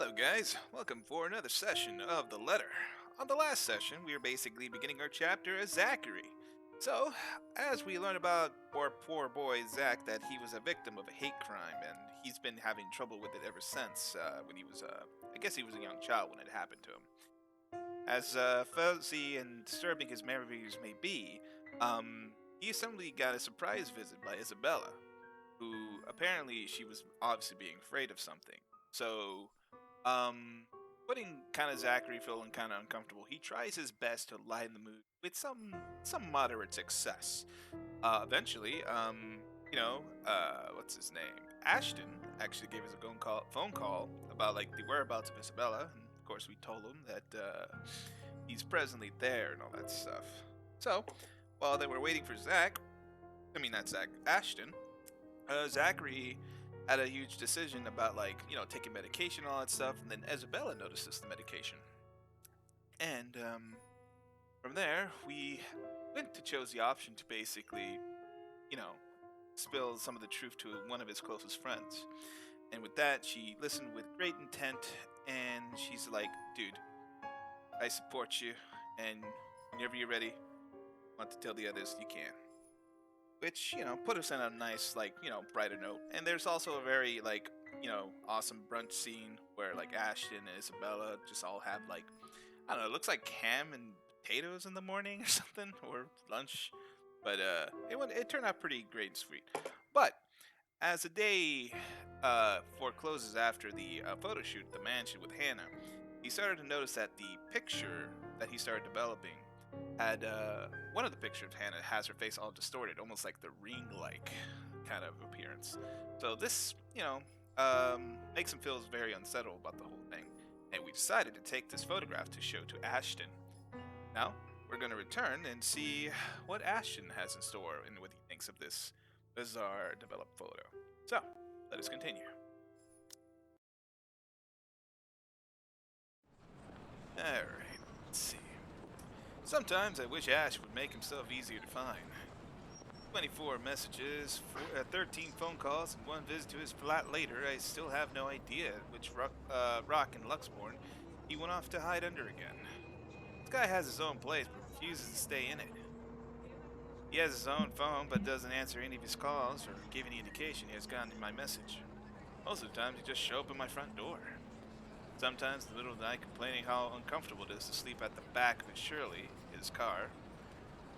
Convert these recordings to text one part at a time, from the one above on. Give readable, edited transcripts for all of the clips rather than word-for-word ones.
Hello, guys. Welcome for another session of The Letter. On the last session, we were basically beginning our chapter as Zachary. So, as we learn about poor boy Zach, that he was a victim of a hate crime, and he's been having trouble with it ever since. When he was, I guess he was a young child when it happened to him. As fuzzy and disturbing his memories may be, he suddenly got a surprise visit by Isabella, who apparently she was obviously being afraid of something. So um, putting kind of Zachary feeling kind of uncomfortable, he tries his best to lighten the mood with some moderate success. Eventually, what's his name? Ashton actually gave us a phone call about like the whereabouts of Isabella, and of course we told him that he's presently there and all that stuff. So while they were waiting for not Zach, Ashton, Zachary had a huge decision about like taking medication and all that stuff, and then Isabella notices the medication, and from there we went to chose the option to basically you know spill some of the truth to one of his closest friends, and with that she listened with great intent, and she's like, dude, I support you, and whenever you're ready, want to tell the others you can, which put us in a nice brighter note. And there's also a very awesome brunch scene where like Ashton and Isabella just all have like, I don't know, it looks like ham and potatoes in the morning or something, or lunch, but it turned out pretty great and sweet. But as the day forecloses after the photo shoot at the mansion with Hannah, he started to notice that the picture that he started developing had one of the pictures of Hannah has her face all distorted, almost like the ring-like kind of appearance. So this, makes him feel very unsettled about the whole thing. And we decided to take this photograph to show to Ashton. Now, we're going to return and see what Ashton has in store and what he thinks of this bizarre developed photo. So, let us continue. Alright, let's see. Sometimes I wish Ash would make himself easier to find. 24 messages, 13 phone calls, and one visit to his flat later, I still have no idea which rock in Luxborn he went off to hide under again. This guy has his own place but refuses to stay in it. He has his own phone but doesn't answer any of his calls or give any indication he has gotten my message. Most of the time he just shows up at my front door. Sometimes in the middle of the night complaining how uncomfortable it is to sleep at the back of his car.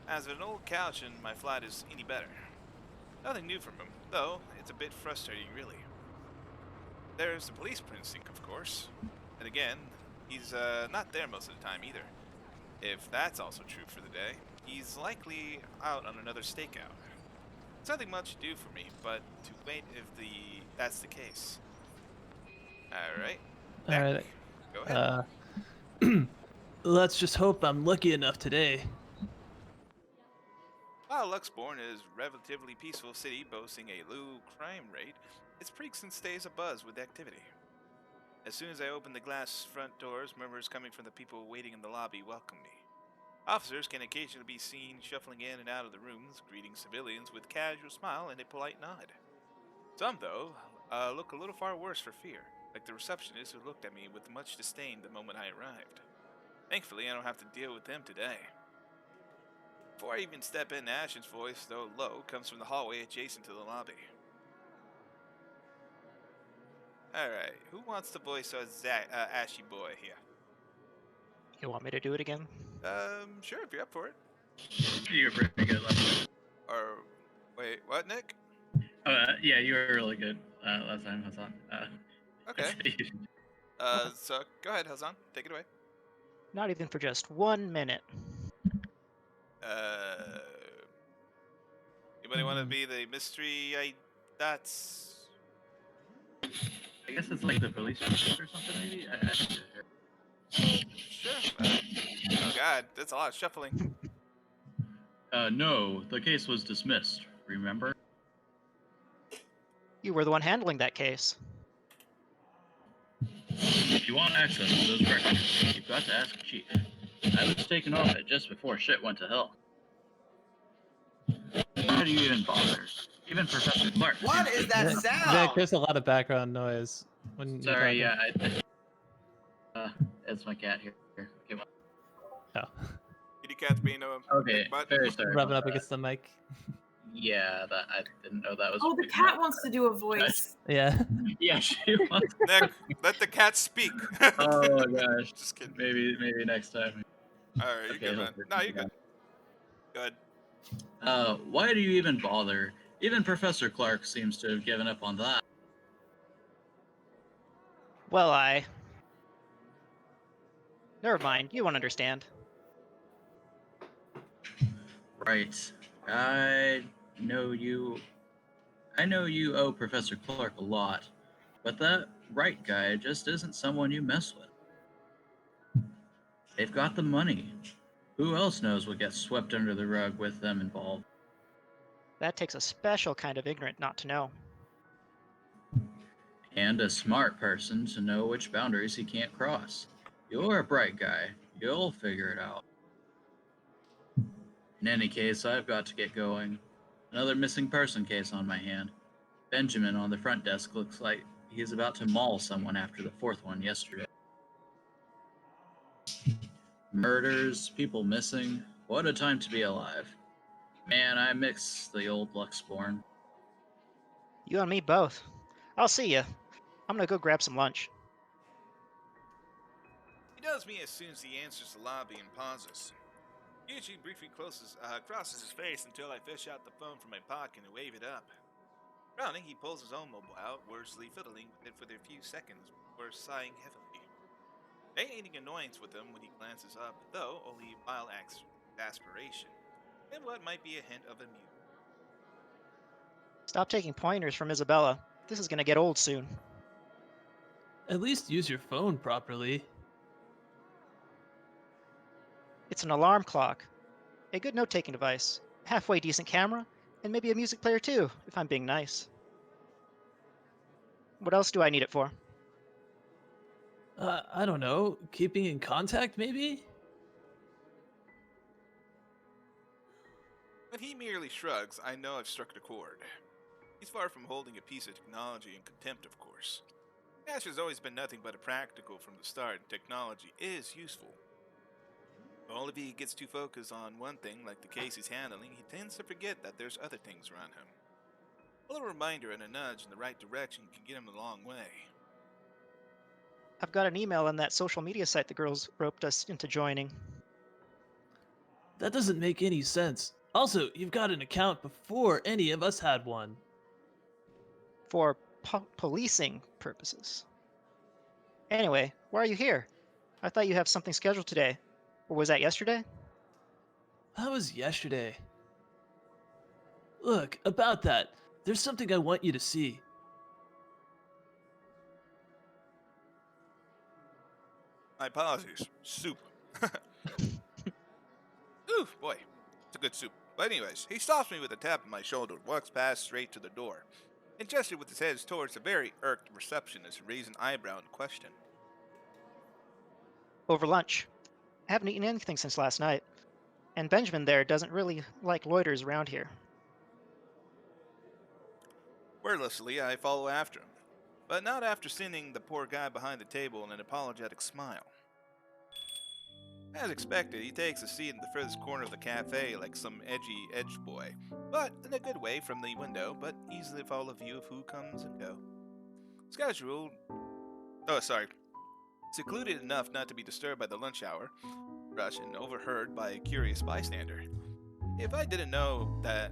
As if an old couch in my flat is any better. Nothing new from him, though it's a bit frustrating really. There's the police precinct, of course. And again, he's not there most of the time either. If that's also true for the day, he's likely out on another stakeout. It's nothing much to do for me, but to wait if that's the case. Alright. Alright. Go ahead. Let's just hope I'm lucky enough today. While Luxborn is a relatively peaceful city boasting a low crime rate, its precinct stays abuzz with activity. As soon as I open the glass front doors, murmurs coming from the people waiting in the lobby welcome me. Officers can occasionally be seen shuffling in and out of the rooms, greeting civilians with casual smile and a polite nod. Some, though, look a little far worse for fear, like the receptionist who looked at me with much disdain the moment I arrived. Thankfully, I don't have to deal with them today. Before I even step in, Ashton's voice, though low, comes from the hallway adjacent to the lobby. Alright, who wants to voice Ashy boy here? You want me to do it again? Sure, if you're up for it. You're pretty good last time. Or, wait, what, Nick? Yeah, you were really good last time, Hassan. Okay. So, go ahead, Hassan. Take it away. Not even for just 1 minute. Anybody want to be the mystery? That's... I guess it's like the police precinct or something, maybe? Sure. Oh god, that's a lot of shuffling. No, the case was dismissed, remember? You were the one handling that case. If you want access to those records, you've got to ask Chief. I was taken off it just before shit went to hell. Why do you even bother? Even Professor Clark. What is that Vic, sound? there's a lot of background noise when Sorry, you're yeah, It's my cat here. Okay, well, Oh, Kitty cat's being a okay, big butt. very sorry. rubbing about up that. against the mic. Yeah, that I didn't know that was. Oh, the picking cat up. wants to do a voice. Yeah. Yeah, she wants. Nick, let the cat speak. Oh gosh. Just kidding. Maybe next time. All right, you Okay, good, man. hopefully No, it's you're good. Good. Why do you even bother? Even Professor Clark seems to have given up on that. Well, Never mind. You won't understand. Right. I know you. I know you owe Professor Clark a lot, but that Wright guy just isn't someone you mess with. They've got the money. Who else knows what gets swept under the rug with them involved? That takes a special kind of ignorant not to know. And a smart person to know which boundaries he can't cross. You're a bright guy. You'll figure it out. In any case, I've got to get going. Another missing person case on my hand. Benjamin on the front desk looks like he's about to maul someone after the fourth one yesterday. Murders, people missing. What a time to be alive. Man, I miss the old Luxborn. You and me both. I'll see you. I'm gonna go grab some lunch. He does me as soon as he answers the lobby and pauses. Usually briefly crosses his face until I fish out the phone from my pocket and wave it up. Frowning, he pulls his own mobile out, wordlessly fiddling with it for a few seconds before sighing heavily. Radiating annoyance with him when he glances up, though only mild exasperation, and what might be a hint of amusement. Stop taking pointers from Isabella. This is gonna get old soon. At least use your phone properly. It's an alarm clock, a good note-taking device, halfway decent camera, and maybe a music player too, if I'm being nice. What else do I need it for? I don't know. Keeping in contact, maybe? When he merely shrugs, I know I've struck a chord. He's far from holding a piece of technology in contempt, of course. Ash has always been nothing but a practical from the start, and technology is useful. But only if he gets too focused on one thing, like the case he's handling, he tends to forget that there's other things around him. A little reminder and a nudge in the right direction can get him a long way. I've got an email on that social media site the girls roped us into joining. That doesn't make any sense. Also, you've got an account before any of us had one. For policing purposes. Anyway, why are you here? I thought you have something scheduled today. Or was that yesterday? That was yesterday. Look, about that, there's something I want you to see. My apologies. Soup. Ooh, boy. It's a good soup. But anyways, he stops me with a tap on my shoulder and walks past straight to the door, and gestured with his head towards the very irked receptionist and raised an eyebrow in question. Over lunch. I haven't eaten anything since last night. And Benjamin there doesn't really like loiters around here. Wordlessly, I follow after him, but not after sending the poor guy behind the table in an apologetic smile. As expected, he takes a seat in the furthest corner of the cafe like some edgy edge boy, but in a good way from the window, but easily follow view of who comes and go. Secluded enough not to be disturbed by the lunch hour rush and overheard by a curious bystander. If I didn't know that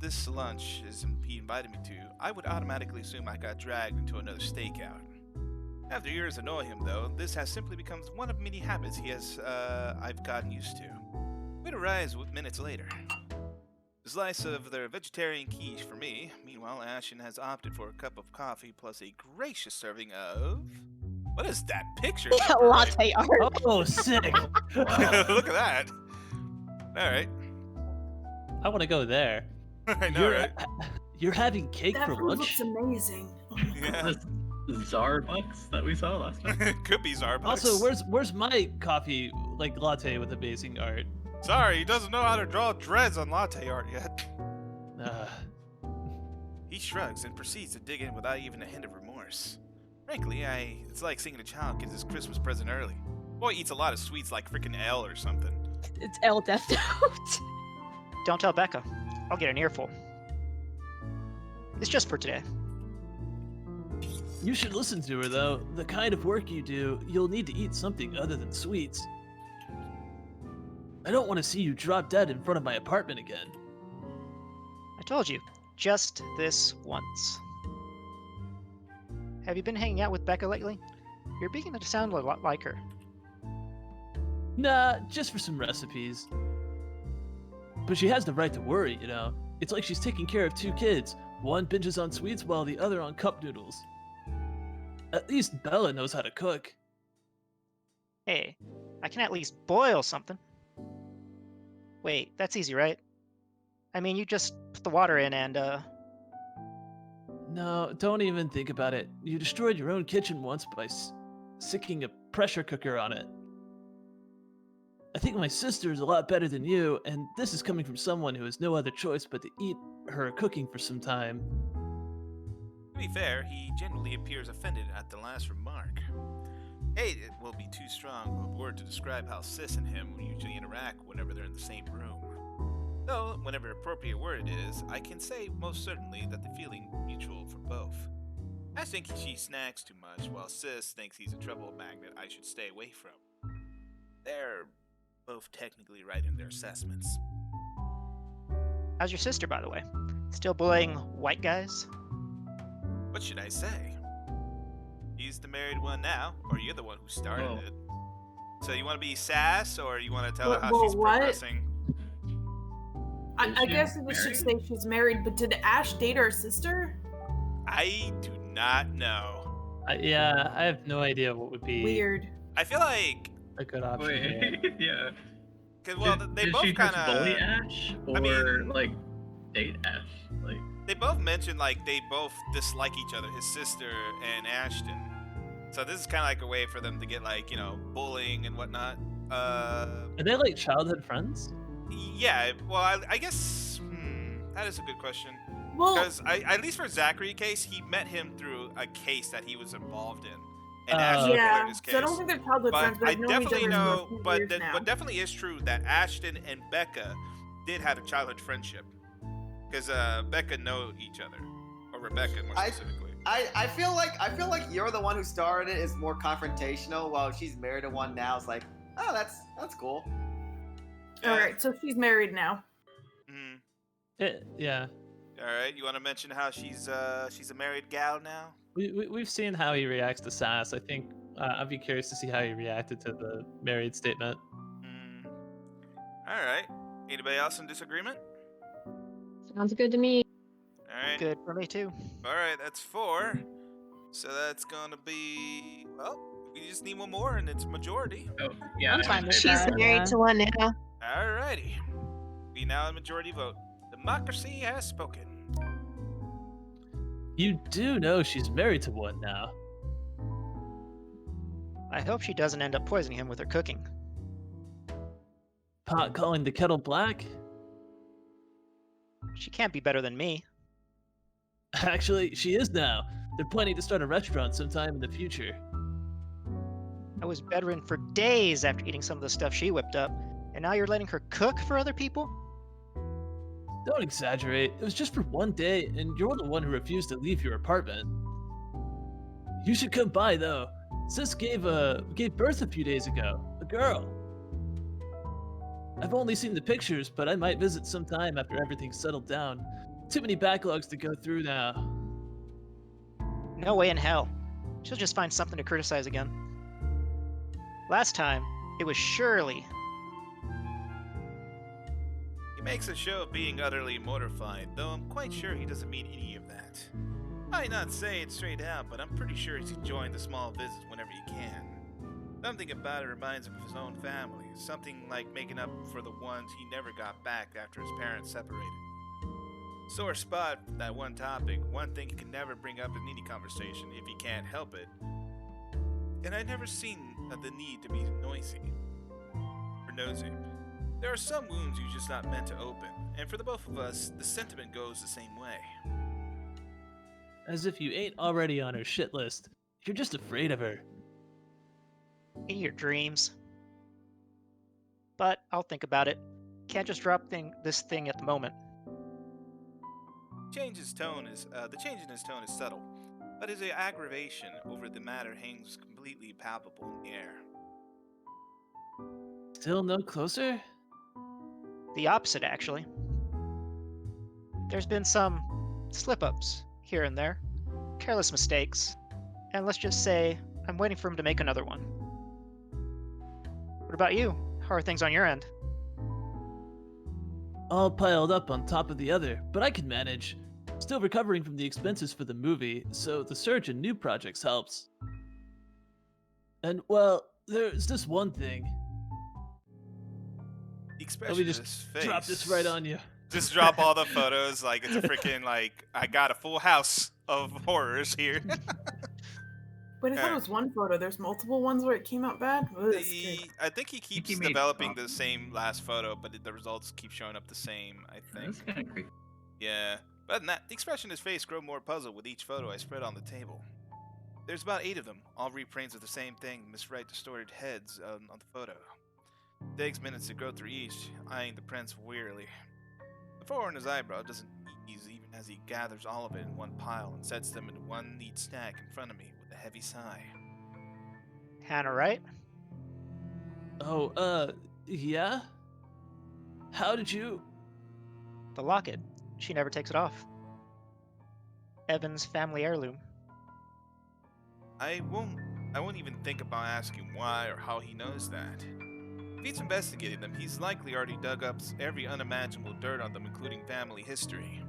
this lunch he invited me to, I would automatically assume I got dragged into another stakeout. After years of knowing him, though, this has simply become one of many habits I've gotten used to. We'd arrive minutes later. A slice of their vegetarian quiche for me. Meanwhile, Ashton has opted for a cup of coffee plus a gracious serving of... What is that picture? Latte art. Oh, sick! Look at that. All right. I want to go there. I know, right? You're having cake That for food lunch? looks amazing. Oh my Yeah. The Zarbucks that we saw last time. Could be Starbucks. Also, where's my coffee, like latte with amazing art? Sorry, he doesn't know how to draw dreads on latte art yet. Uh, He shrugs and proceeds to dig in without even a hint of remorse. Frankly, it's like seeing a child gets his Christmas present early. Boy eats a lot of sweets like frickin' L or something. It's L Death Note. Don't tell Becca. I'll get an earful. It's just for today. You should listen to her, though. The kind of work you do, you'll need to eat something other than sweets. I don't want to see you drop dead in front of my apartment again. I told you, just this once. Have you been hanging out with Becca lately? You're beginning to sound a lot like her. Nah, just for some recipes. But she has the right to worry, you know? It's like she's taking care of two kids. One binges on sweets while the other on cup noodles. At least Bella knows how to cook. Hey, I can at least boil something. Wait, that's easy, right? I mean, you just put the water in and, No, don't even think about it. You destroyed your own kitchen once by sicking a pressure cooker on it. I think my sister is a lot better than you, and this is coming from someone who has no other choice but to eat her cooking for some time. To be fair, he genuinely appears offended at the last remark. Hate it will be too strong a word to describe how Sis and him usually interact whenever they're in the same room. Though, whenever appropriate word it is, I can say most certainly that the feeling mutual for both. I think she snacks too much, while Sis thinks he's a trouble magnet I should stay away from. They're both technically right in their assessments. how's your sister, by the way? Still bullying white guys? What should I say? He's the married one now, or you're the one who started Oh. it. So you want to be sass, or you want to tell her how Well, she's what? progressing? I Is guess she we should say married? she's married, but did Ash date our sister? I do not know. Yeah, I have no idea what would be Weird. I feel like, a good option. here. Wait, yeah. cause well, they Did both she just kind bully of, Ash, or I mean- like date Ash? Like, they both mentioned like they both dislike each other, his sister and Ashton. So this is kind of like a way for them to get like bullying and whatnot. Are they like childhood friends? Yeah. Well, I guess that is a good question. Well, Because at least for Zachary case, he met him through a case that he was involved in, and Oh, Ashton okay. yeah. cleared his case. So I don't think they're childhood friends, but I I've known each definitely other know, for a few but years now. what definitely is true that Ashton and Becca did have a childhood friendship, because Becca know each other, or Rebecca more I- specifically. I feel like you're the one who started it is more confrontational, while she's married to one now. It's like, oh, that's cool. All right, so she's married now. Mhm. Yeah. All right, you want to mention how she's a married gal now? We've seen how he reacts to sass. I think I'd be curious to see how he reacted to the married statement. Mm. All right. Anybody else in disagreement? Sounds good to me. All right. Good for me, too. All right, that's 4. So that's gonna be we just need one more, and it's majority. oh yeah. I'm I fine would with say that. that. Married to one now. All righty. We now have majority vote. Democracy has spoken. You do know she's married to one now. I hope she doesn't end up poisoning him with her cooking. Pot calling the kettle black? She can't be better than me. Actually, she is now. They're planning to start a restaurant sometime in the future. I was bedridden for days after eating some of the stuff she whipped up, and now you're letting her cook for other people? Don't exaggerate. It was just for one day, and you're the one who refused to leave your apartment. You should come by, though. Sis gave birth a few days ago. A girl. I've only seen the pictures, but I might visit sometime after everything's settled down. Too many backlogs to go through now. No way in hell. She'll just find something to criticize again. Last time, it was Shirley. He makes a show of being utterly mortified, though I'm quite sure he doesn't mean any of that. Might not say it straight out, but I'm pretty sure he's enjoying the small visits whenever he can. Something about it reminds him of his own family, something like making up for the ones he never got back after his parents separated. Sore spot for that one topic, one thing he can never bring up in any conversation if he can't help it. And I've never seen the need to be noisy or nosy. There are some wounds you're just not meant to open, and for the both of us, the sentiment goes the same way. As if you ain't already on her shit list. You're just afraid of her. In your dreams. But I'll think about it. Can't just drop this thing at the moment. The change in his tone is subtle, but his aggravation over the matter hangs completely palpable in the air. Still no closer? The opposite, actually. There's been some slip-ups here and there, careless mistakes, and let's just say I'm waiting for him to make another one. What about you? How are things on your end? All piled up on top of the other, but I can manage. Still recovering from the expenses for the movie, so the surge in new projects helps. And, well, there's this one thing. The Let expression me in just his face. drop this right on you. Just drop all the photos like it's a freaking like I got a full house of horrors here. But I thought it was one photo. There's multiple ones where it came out bad. Ugh, that's scary. I think he keeps he made developing the copies. same last photo, but the results keep showing up the same, I That's think. kind of creepy. Yeah. But than that, the expression in his face grew more puzzled with each photo I spread on the table. There's about 8 of them, all reprints of the same thing, misright distorted heads on the photo. It takes minutes to go through each, eyeing the prints wearily. The furrow in his eyebrow doesn't ease even as he gathers all of it in one pile and sets them into one neat stack in front of me with a heavy sigh. Hannah, right? Oh, yeah? How did you... The locket. She never takes it off. Evan's family heirloom. I won't even think about asking why or how he knows that. If he's investigated them, he's likely already dug up every unimaginable dirt on them, including family history.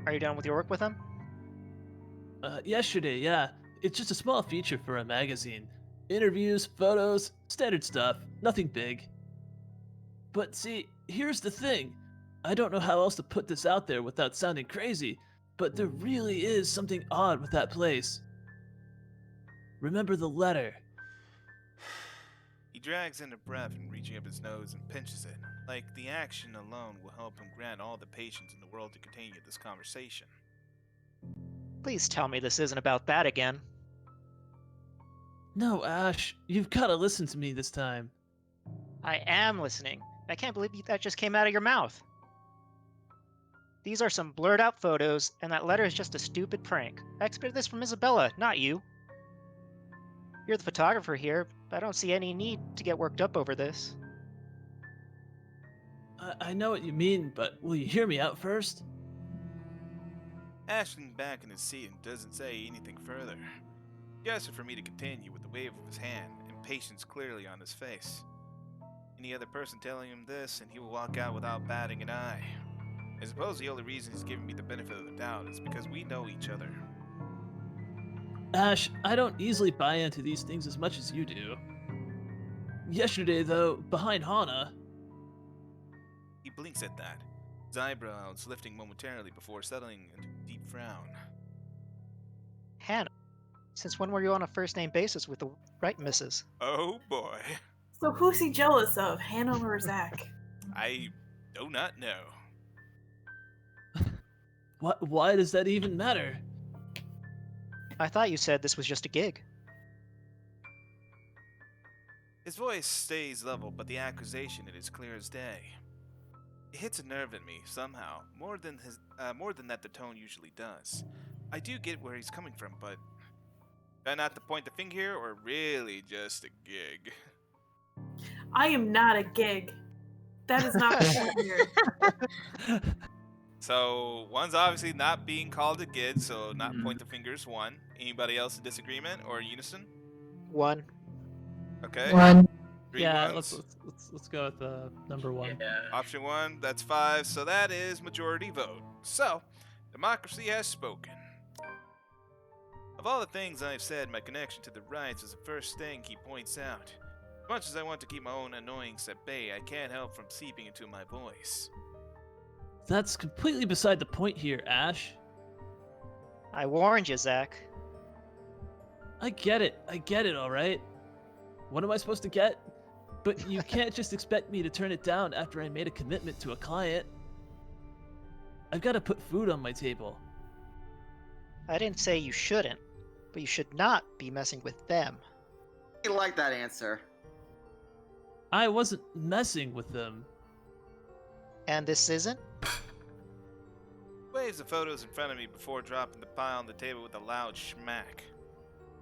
Are you done with your work with him? Yesterday, yeah. It's just a small feature for a magazine. Interviews, photos, standard stuff, nothing big. But see, here's the thing. I don't know how else to put this out there without sounding crazy, but there really is something odd with that place. Remember the letter? He drags in a breath and reaching up his nose and pinches it, like the action alone will help him grant all the patience in the world to continue this conversation. Please tell me this isn't about that again. No, Ash, you've gotta listen to me this time. I am listening. I can't believe that just came out of your mouth. These are some blurred out photos, and that letter is just a stupid prank. I expected this from Isabella, not you. You're the photographer here, but I don't see any need to get worked up over this. I know what you mean, but will you hear me out first? Ashton back in his seat and doesn't say anything further. Gesture for me to continue with the wave of his hand, impatience clearly on his face. Any other person telling him this, and he will walk out without batting an eye. I suppose the only reason he's giving me the benefit of the doubt is because we know each other. Ash, I don't easily buy into these things as much as you do. Yesterday, though, behind Hana... He blinks at that, his eyebrows lifting momentarily before settling into a deep frown. Hannah, since when were you on a first name basis with the right missus? Oh boy. So who's he jealous of, Hannah or Zach? I do not know. Why does that even matter? I thought you said this was just a gig. His voice stays level, but the accusation it is clear as day. It hits a nerve in me somehow, more than that the tone usually does. I do get where he's coming from, but try not to point the finger here, or really just a gig. I am not a gig. That is not the point here. So one's obviously not being called a gig, so not point the fingers. One. Anybody else in disagreement or unison? One. Okay. One. Three Yeah, ones. let's go with number one. Yeah. Option 1, that's 5, so that is majority vote. So, democracy has spoken. Of all the things I've said, my connection to the rights is the first thing he points out. As much as I want to keep my own annoyance at bay, I can't help from seeping into my voice. That's completely beside the point here, Ash. I warned you, Zach. I get it, alright? What am I supposed to get? But you can't just expect me to turn it down after I made a commitment to a client. I've got to put food on my table. I didn't say you shouldn't. but you should not be messing with them. I like that answer. I wasn't messing with them. And this isn't? Waves the photos in front of me before dropping the pile on the table with a loud schmack.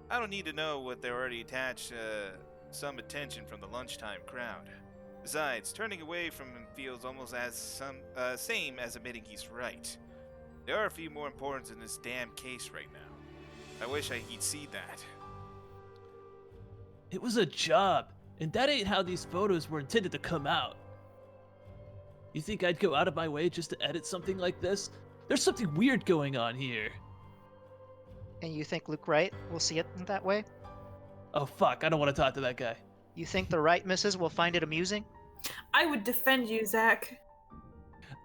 I don't need to know what they're already attached some attention from the lunchtime crowd. Besides, turning away from him feels almost as same as admitting he's right. There are a few more importance in this damn case right now. I wish he'd see that. It was a job, and that ain't how these photos were intended to come out. You think I'd go out of my way just to edit something like this? There's something weird going on here. And you think Luke Wright will see it that way? Oh fuck, I don't want to talk to that guy. You think the Wright missus will find it amusing? I would defend you, Zach.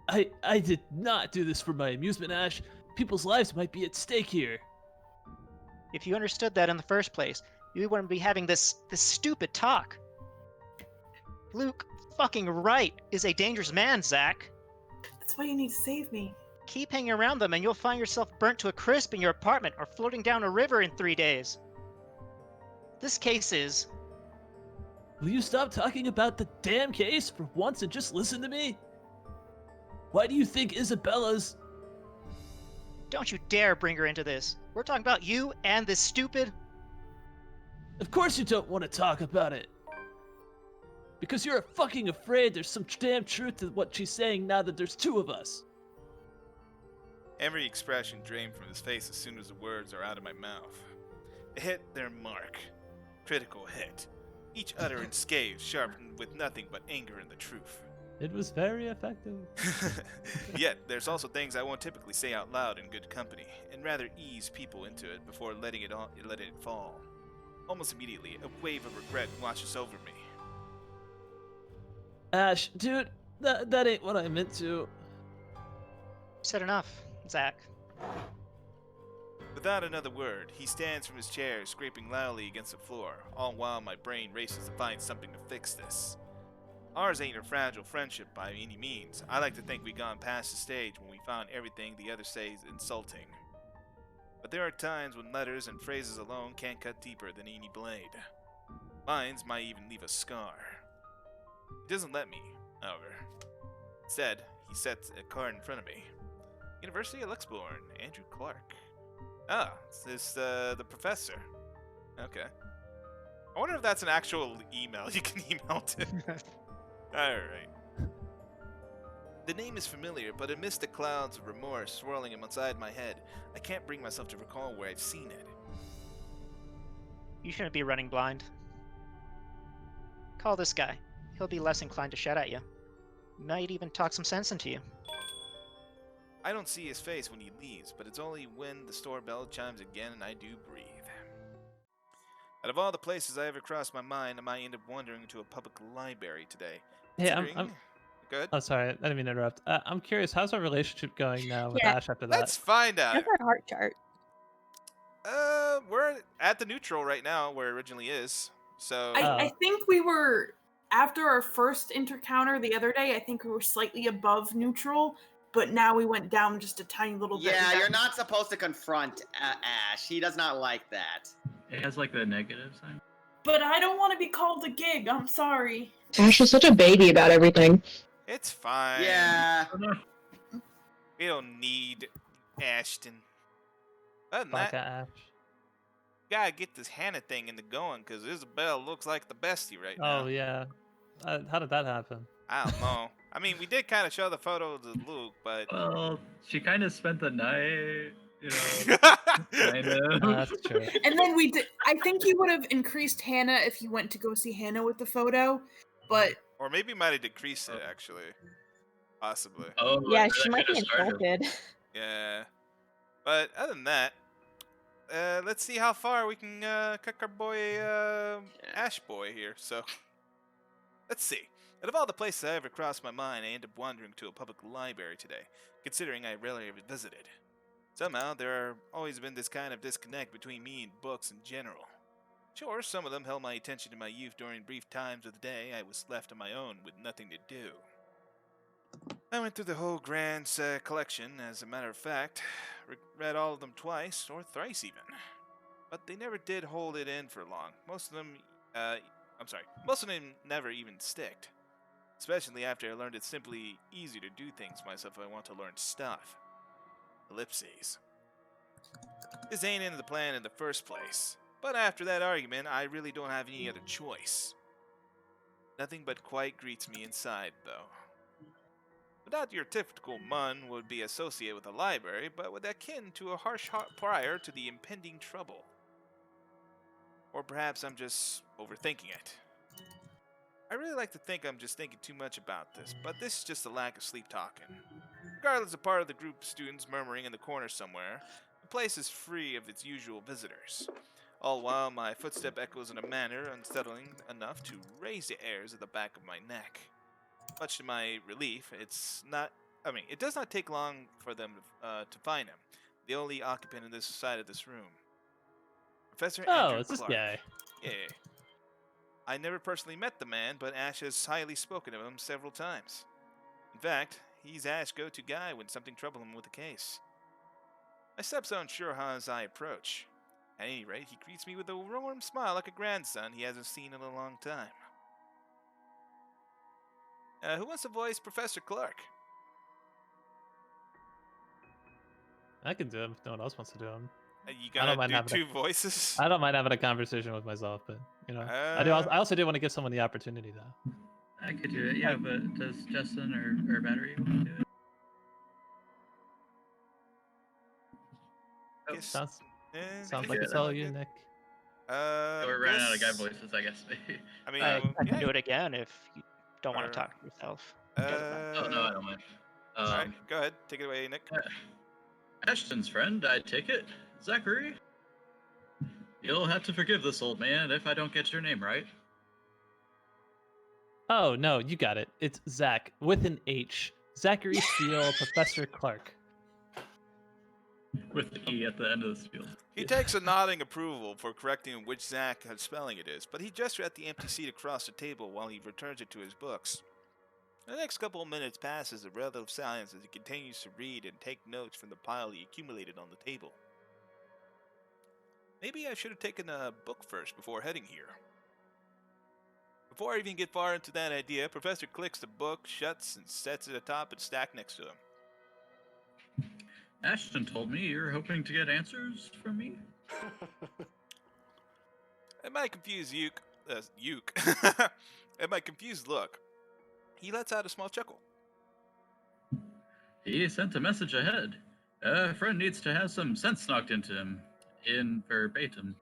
I did not do this for my amusement, Ash. People's lives might be at stake here. If you understood that in the first place, you wouldn't be having this stupid talk. Luke fucking Wright is a dangerous man, Zach. That's why you need to save me. Keep hanging around them and you'll find yourself burnt to a crisp in your apartment or floating down a river in 3 days. This case is... Will you stop talking about the damn case for once and just listen to me? Why do you think Isabella's... Don't you dare bring her into this. We're talking about you and this stupid... Of course you don't want to talk about it. Because you're fucking afraid there's some damn truth to what she's saying now that there's two of us. Every expression drained from his face as soon as the words are out of my mouth. They hit their mark. Critical hit. Each utterance scathed, sharpened with nothing but anger and the truth. It was very effective. Yet, there's also things I won't typically say out loud in good company, and rather ease people into it before letting it fall. Almost immediately, a wave of regret washes over me. Ash, dude, that ain't what I meant to. Said enough, Zach. Without another word, he stands from his chair, scraping loudly against the floor, all while my brain races to find something to fix this. Ours ain't a fragile friendship by any means. I like to think we gone past the stage when we found everything the other says insulting. But there are times when letters and phrases alone can't cut deeper than any blade. Mine's might even leave a scar. He doesn't let me, however. Instead, he sets a card in front of me. University of Luxembourg, Andrew Clark. Ah, it's the professor. Okay. I wonder if that's an actual email you can email to. Alright. The name is familiar, but amidst the clouds of remorse swirling inside my head, I can't bring myself to recall where I've seen it. You shouldn't be running blind. Call this guy. He'll be less inclined to shout at you. Might even talk some sense into you. I don't see his face when he leaves, but it's only when the store bell chimes again and I do breathe. Out of all the places I ever crossed my mind, I might end up wandering into a public library today. Hey, Considering- Good. Oh, sorry, I didn't mean to interrupt. I'm curious, how's our relationship going now with Yeah. Ash after that? Let's find out. How's our heart chart? We're at the neutral right now, where it originally is. So I think we were, after our first encounter the other day, I think we were slightly above neutral, but now we went down just a tiny little bit. Yeah, you're not supposed to confront Ash. He does not like that. It has like the negative sign. But I don't want to be called a gig. I'm sorry. Ash is such a baby about everything. it's fine. Yeah. We don't need Ashton. Other than Fuck that, Ash. gotta get this Hannah thing into going, because Isabel looks like the bestie right now. Oh, yeah. How did that happen? I don't know. I mean, we did kind of show the photos of Luke, but... Well, she kind of spent the night, you know, kind of. That's true. And then we did. I think you would have increased Hannah if you went to go see Hannah with the photo, but Or maybe might have decreased it, actually. Possibly. Oh, Yeah, that she might be could've started. insulted. Yeah. But other than that, let's see how far we can cook our boy Ash Boy here. So, let's see. Out of all the places I ever crossed my mind, I ended up wandering to a public library today, considering I rarely ever visited. Somehow, there always been this kind of disconnect between me and books in general. Sure, some of them held my attention in my youth during brief times of the day I was left on my own with nothing to do. I went through the whole grand collection, as a matter of fact. Read all of them twice, or thrice even. but they never did hold it in for long. Most of them never even sticked. Especially after I learned it's simply easier to do things myself if I want to learn stuff. Ellipses. This ain't in the plan in the first place. But after that argument, I really don't have any other choice. Nothing but quiet greets me inside, though. Not your typical mun would be associated with a library, but with akin to a harsh prior to the impending trouble. Or perhaps I'm just overthinking it. I really like to think I'm just thinking too much about this, but this is just a lack of sleep talking. Regardless of part of the group of students murmuring in the corner somewhere, the place is free of its usual visitors. All while my footstep echoes in a manner unsettling enough to raise the hairs at the back of my neck. Much to my relief, it does not take long for them to find him, the only occupant in this side of this room. Professor Andrew it's this Clark. guy. Yeah. I never personally met the man, but Ash has highly spoken of him several times. In fact, he's Ash's go-to guy when something troubles him with a case. I steps unsure how as I approach. At any rate, he greets me with a warm smile like a grandson he hasn't seen in a long time. Who wants to voice Professor Clark? I can do him if no one else wants to do him. You I don't gotta mind do having two voices? I don't mind having a conversation with myself, but I also do want to give someone the opportunity though. I could do it, yeah, but does Justin or Battery want to do it? Guess- Sounds I like do it's it. all you, Nick. We're running out of guy voices, I guess. I mean, I yeah. can do it again if you don't want Or- to talk to yourself. Doesn't matter. Oh, no, I don't mind. Alright, go ahead. Take it away, Nick. Ashton's friend, I take it. Zachary? You'll have to forgive this old man if I don't get your name right. Oh no, you got it. It's Zach with an H. Zachary Steele, Professor Clark. With the E at the end of the spiel. He takes a nodding approval for correcting which Zach spelling it is, but he gestures at the empty seat across the table while he returns it to his books. The next couple of minutes passes in relative silence as he continues to read and take notes from the pile he accumulated on the table. Maybe I should have taken a book first before heading here. Before I even get far into that idea, Professor clicks the book, shuts, and sets it atop its stack next to him. Ashton told me you're hoping to get answers from me? At my confused at my confused look, he lets out a small chuckle. He sent a message ahead. A friend needs to have some sense knocked into him. In verbatim.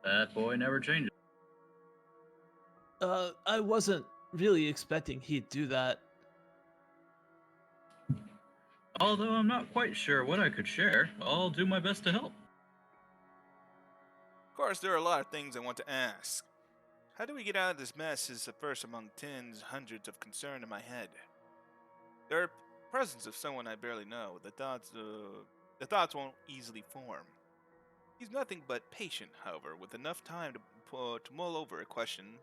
That boy never changes. I wasn't really expecting he'd do that. Although I'm not quite sure what I could share, I'll do my best to help. Of course, there are a lot of things I want to ask. How do we get out of this mess is the first among tens, hundreds of concern in my head. There are presence of someone I barely know. The thoughts won't easily form. He's nothing but patient, however, with enough time to mull over a question.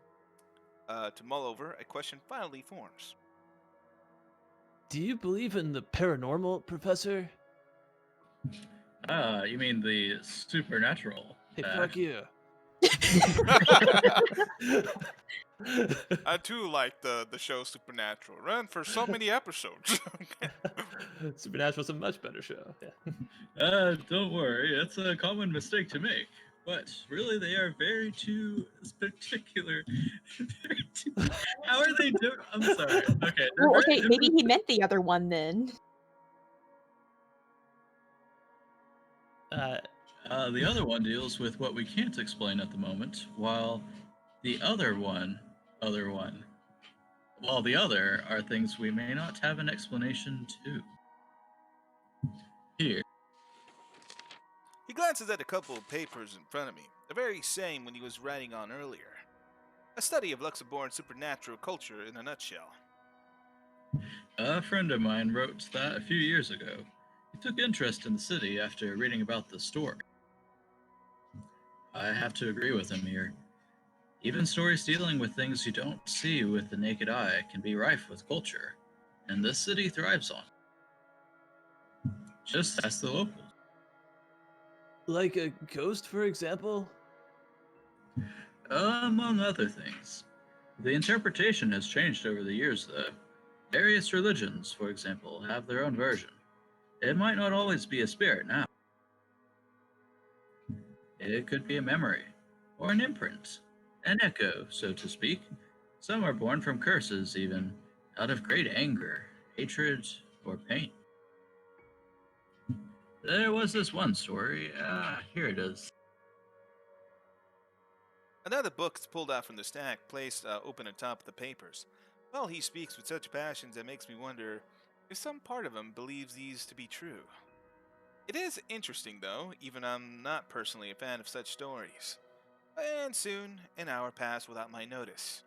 Finally forms. Do you believe in the paranormal, Professor? Ah, you mean the supernatural? Hey, fuck you. I too like the show Supernatural. Ran for so many episodes. Supernatural's a much better show. Yeah. Don't worry, it's a common mistake to make. But really, they are very too particular. How are they doing? I'm sorry. Okay. Well, okay, maybe he meant the other one then. The other one deals with what we can't explain at the moment, while the other are things we may not have an explanation to. Here. He glances at a couple of papers in front of me, the very same one he was writing on earlier. A study of Luxembourg supernatural culture in a nutshell. A friend of mine wrote that a few years ago. He took interest in the city after reading about the story. I have to agree with him here. Even stories dealing with things you don't see with the naked eye can be rife with culture, and this city thrives on it. Just ask the locals. Like a ghost, for example? Among other things. The interpretation has changed over the years, though. Various religions, for example, have their own version. It might not always be a spirit now. It could be a memory, or an imprint, an echo, so to speak. Some are born from curses, even, out of great anger, hatred, or pain. There was this one story. Here it is. Another book is pulled out from the stack, placed open atop the papers. Well, he speaks with such passion that makes me wonder if some part of him believes these to be true. It is interesting, though, even I'm not personally a fan of such stories. And soon, an hour passed without my notice.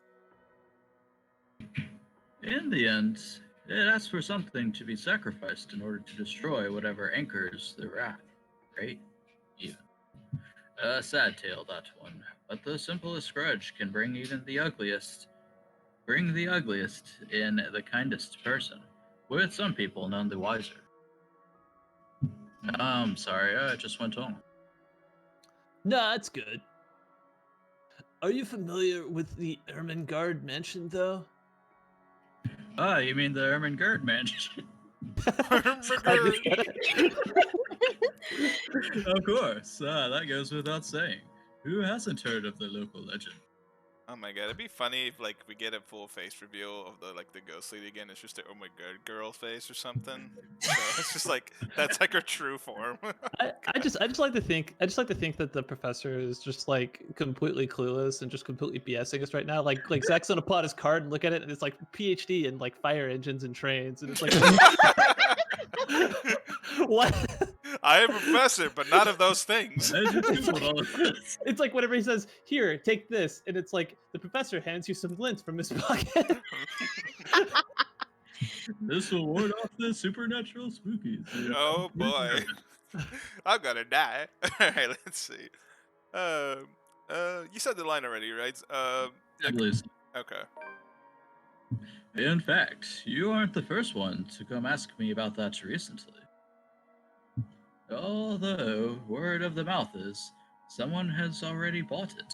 In the end, it asks for something to be sacrificed in order to destroy whatever anchors the wrath. Right? Even. A sad tale, that one. But the simplest grudge can bring the ugliest in the kindest person, with some people none the wiser. I'm sorry, I just went on. Nah, it's good. Are you familiar with the Ermengarde mansion, though? Ah, you mean the Ermengarde mansion? Of course, that goes without saying. Who hasn't heard of the local legend? Oh my god, it'd be funny if like we get a full face reveal of the ghost lady again. It's just a oh my god girl face or something. So it's just like that's like her true form. I just like to think that the professor is just like completely clueless and just completely BSing us right now. Like Zach's gonna pull out his card and look at it, and it's like PhD in like fire engines and trains, and it's like what? I am a professor, but not of those things. It's like whenever he says, "Here, take this," and it's like the professor hands you some lint from his pocket. This will ward off the supernatural spookies. Oh boy, I'm gonna die. All right, let's see. You said the line already, right? Okay. In fact, you aren't the first one to come ask me about that recently. Although, word of the mouth is, someone has already bought it.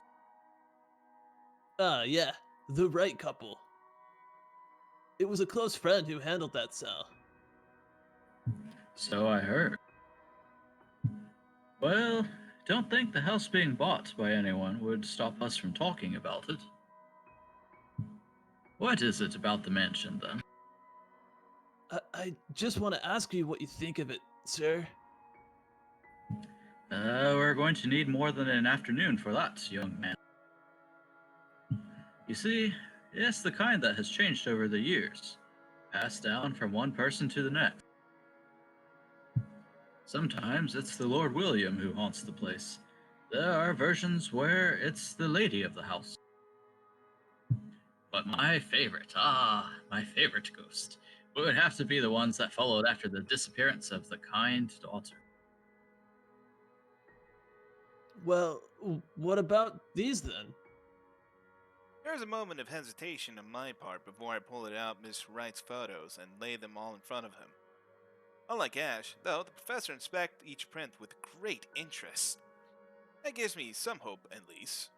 Yeah, the right couple. It was a close friend who handled that cell. So I heard. Well, don't think the house being bought by anyone would stop us from talking about it. What is it about the mansion, then? I just want to ask you what you think of it, sir. We're going to need more than an afternoon for that, young man. You see, it's the kind that has changed over the years, passed down from one person to the next. Sometimes it's the Lord William who haunts the place. There are versions where it's the lady of the house. But my favorite ghost, would have to be the ones that followed after the disappearance of the kind daughter. Well, what about these then? There was a moment of hesitation on my part before I pulled out Miss Wright's photos and laid them all in front of him. Unlike Ash, though, the professor inspected each print with great interest. That gives me some hope, at least.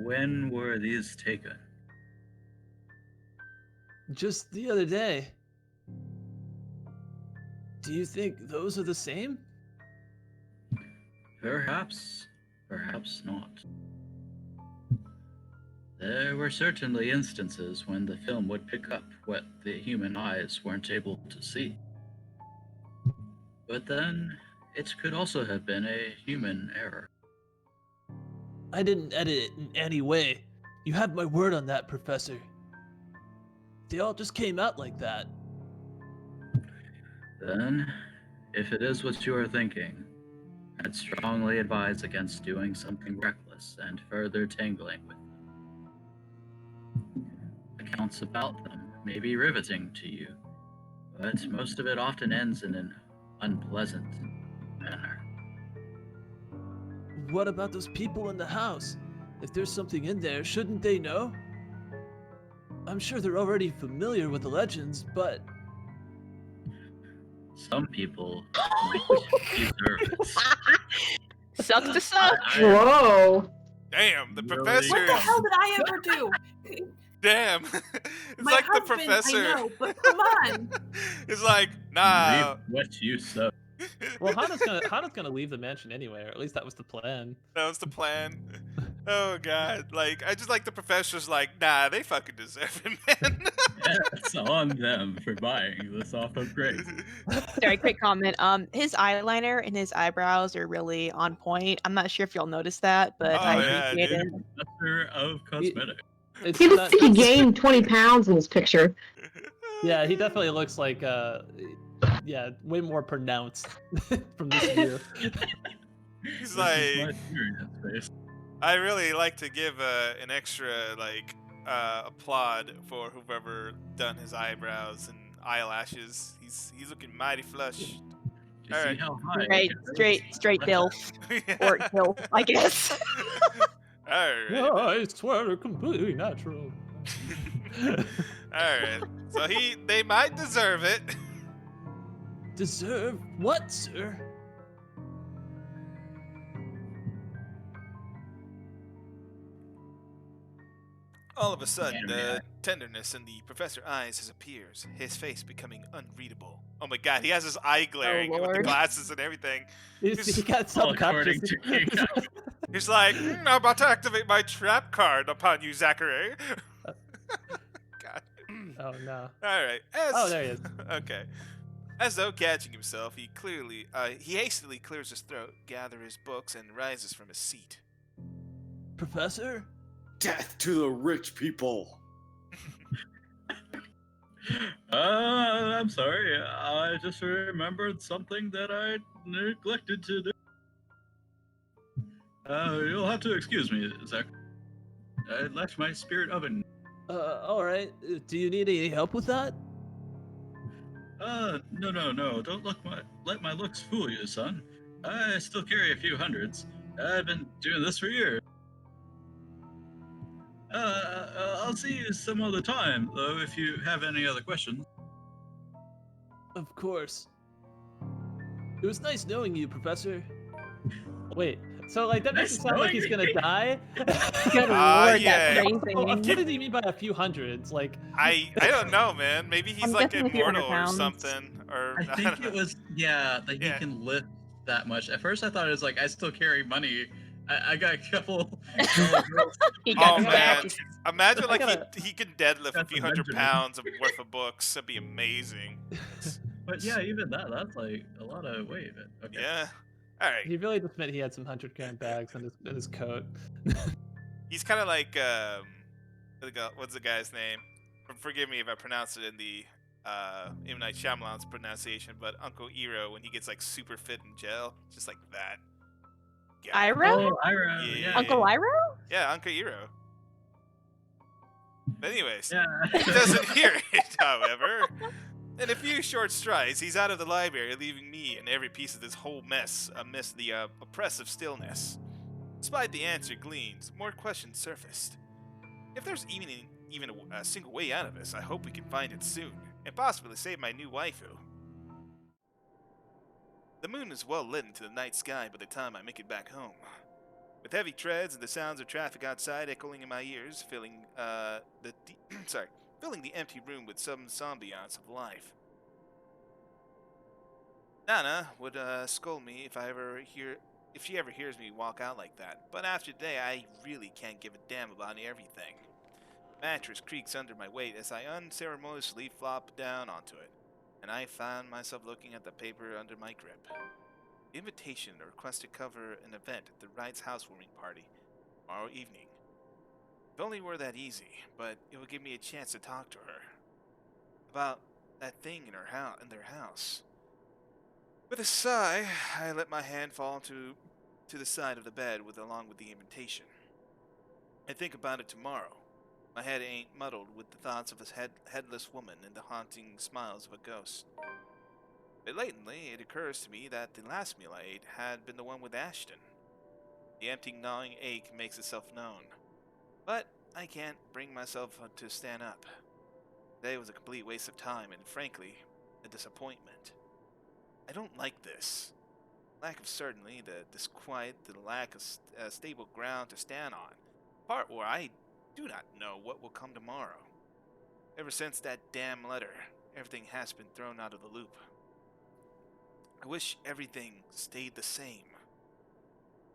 When were these taken? Just the other day. Do you think those are the same? Perhaps, perhaps not. There were certainly instances when the film would pick up what the human eyes weren't able to see. But then, it could also have been a human error. I didn't edit it in any way. You have my word on that, Professor. They all just came out like that. Then, if it is what you are thinking, I'd strongly advise against doing something reckless and further tangling with them. Accounts about them may be riveting to you, but most of it often ends in an unpleasant manner. What about those people in the house? If there's something in there, shouldn't they know? I'm sure they're already familiar with the legends, but... Some people might deserve it. Sucks to suck. Whoa. Damn, the Really? professor. What the is- hell did I ever do? Damn. It's My like husband, the professor. I know, but come on. It's like, nah. Reap what you sow. Well, Hana's gonna leave the mansion anyway, or at least that was the plan. That was the plan. Oh god. Like, I just like the professor's like, nah, they fucking deserve it, man. It's on them for buying this off of Grace. Sorry, quick comment. His eyeliner and his eyebrows are really on point. I'm not sure if y'all noticed that, but Oh, I yeah, appreciate dude. it. Professor of cosmetics. It's He looks not- like he gained 20 pounds in this picture. Yeah, he definitely looks like yeah, way more pronounced from this view. He's This is like, my experience face. I really like to give an extra like applaud for whoever done his eyebrows and eyelashes. He's looking mighty flush. You see Alright. how high Right, it goes? straight DILF. Or DILF, I guess. Alright. No, I swear, completely natural. Alright. So they might deserve it. Deserve what, sir? All of a sudden, Yeah, the tenderness in the professor's eyes disappears, his face becoming unreadable. Oh my god, he has his eye glaring with the Lord. glasses and everything. He got According self-conscious. to King. He's like, I'm about to activate my trap card upon you, Zachary. God. Oh no. Alright. Oh, there he is. Okay. As though catching himself, he hastily clears his throat, gathers his books, and rises from his seat. Professor? Death to the rich people. I'm sorry. I just remembered something that I neglected to do. You'll have to excuse me, Zach. I left my spirit oven. Alright. Do you need any help with that? No. Don't let my looks fool you, son. I still carry a few hundreds. I've been doing this for years. I'll see you some other time, though, if you have any other questions. Of course. It was nice knowing you, Professor. Wait, so like that makes it Nice sound like he's knowing gonna die? Good Ah, lord, yeah. that's Oh, what crazy. does he mean by a few hundreds? Like, I don't know, man. Maybe he's I'm like guessing a few hundred immortal or pounds. something. Or I don't think know. it was, that he Yeah. can lift that much. At first, I thought it was like, I still carry money. I got a couple. He Oh, got man. scratches. Imagine I like gotta- he can deadlift a That's few a hundred Benjamin. pounds of worth of books. That'd be amazing. But yeah, even that's like a lot of weight. But okay. Yeah. All right. he really just meant he had some 100-gram bags in his coat. He's kind of like what's the guy's name? Forgive me if I pronounce it in the M. Night Shyamalan's pronunciation, but Uncle Iroh when he gets like super fit in jail, just like that. Yeah. Iroh? Oh, Ira. Yeah. Yeah. Uncle Iroh? Yeah, Uncle Iroh. But anyways, Yeah. he doesn't hear it, however. In a few short strides, he's out of the library, leaving me and every piece of this whole mess amidst the oppressive stillness. Despite the answer gleaned, more questions surfaced. If there's even a single way out of this, I hope we can find it soon, and possibly save my new waifu. The moon is well lit into the night sky by the time I make it back home. With heavy treads and the sounds of traffic outside echoing in my ears, filling the empty room with some ambiance of life. Nana would scold me if she ever hears me walk out like that, but after today I really can't give a damn about everything. Mattress creaks under my weight as I unceremoniously flop down onto it, and I found myself looking at the paper under my grip. The invitation to request to cover an event at the Wright's housewarming party tomorrow evening. If only it were that easy, but it would give me a chance to talk to her about that thing in their house. With a sigh, I let my hand fall to the side of the bed along with the invitation. I think about it tomorrow. My head ain't muddled with the thoughts of a headless woman and the haunting smiles of a ghost. Blatantly, it occurs to me that the last meal I ate had been the one with Ashton. The empty, gnawing ache makes itself known. But I can't bring myself to stand up. Today was a complete waste of time and, frankly, a disappointment. I don't like this. Lack of certainty, the disquiet, the lack of stable ground to stand on. Part where I do not know what will come tomorrow. Ever since that damn letter, everything has been thrown out of the loop. I wish everything stayed the same.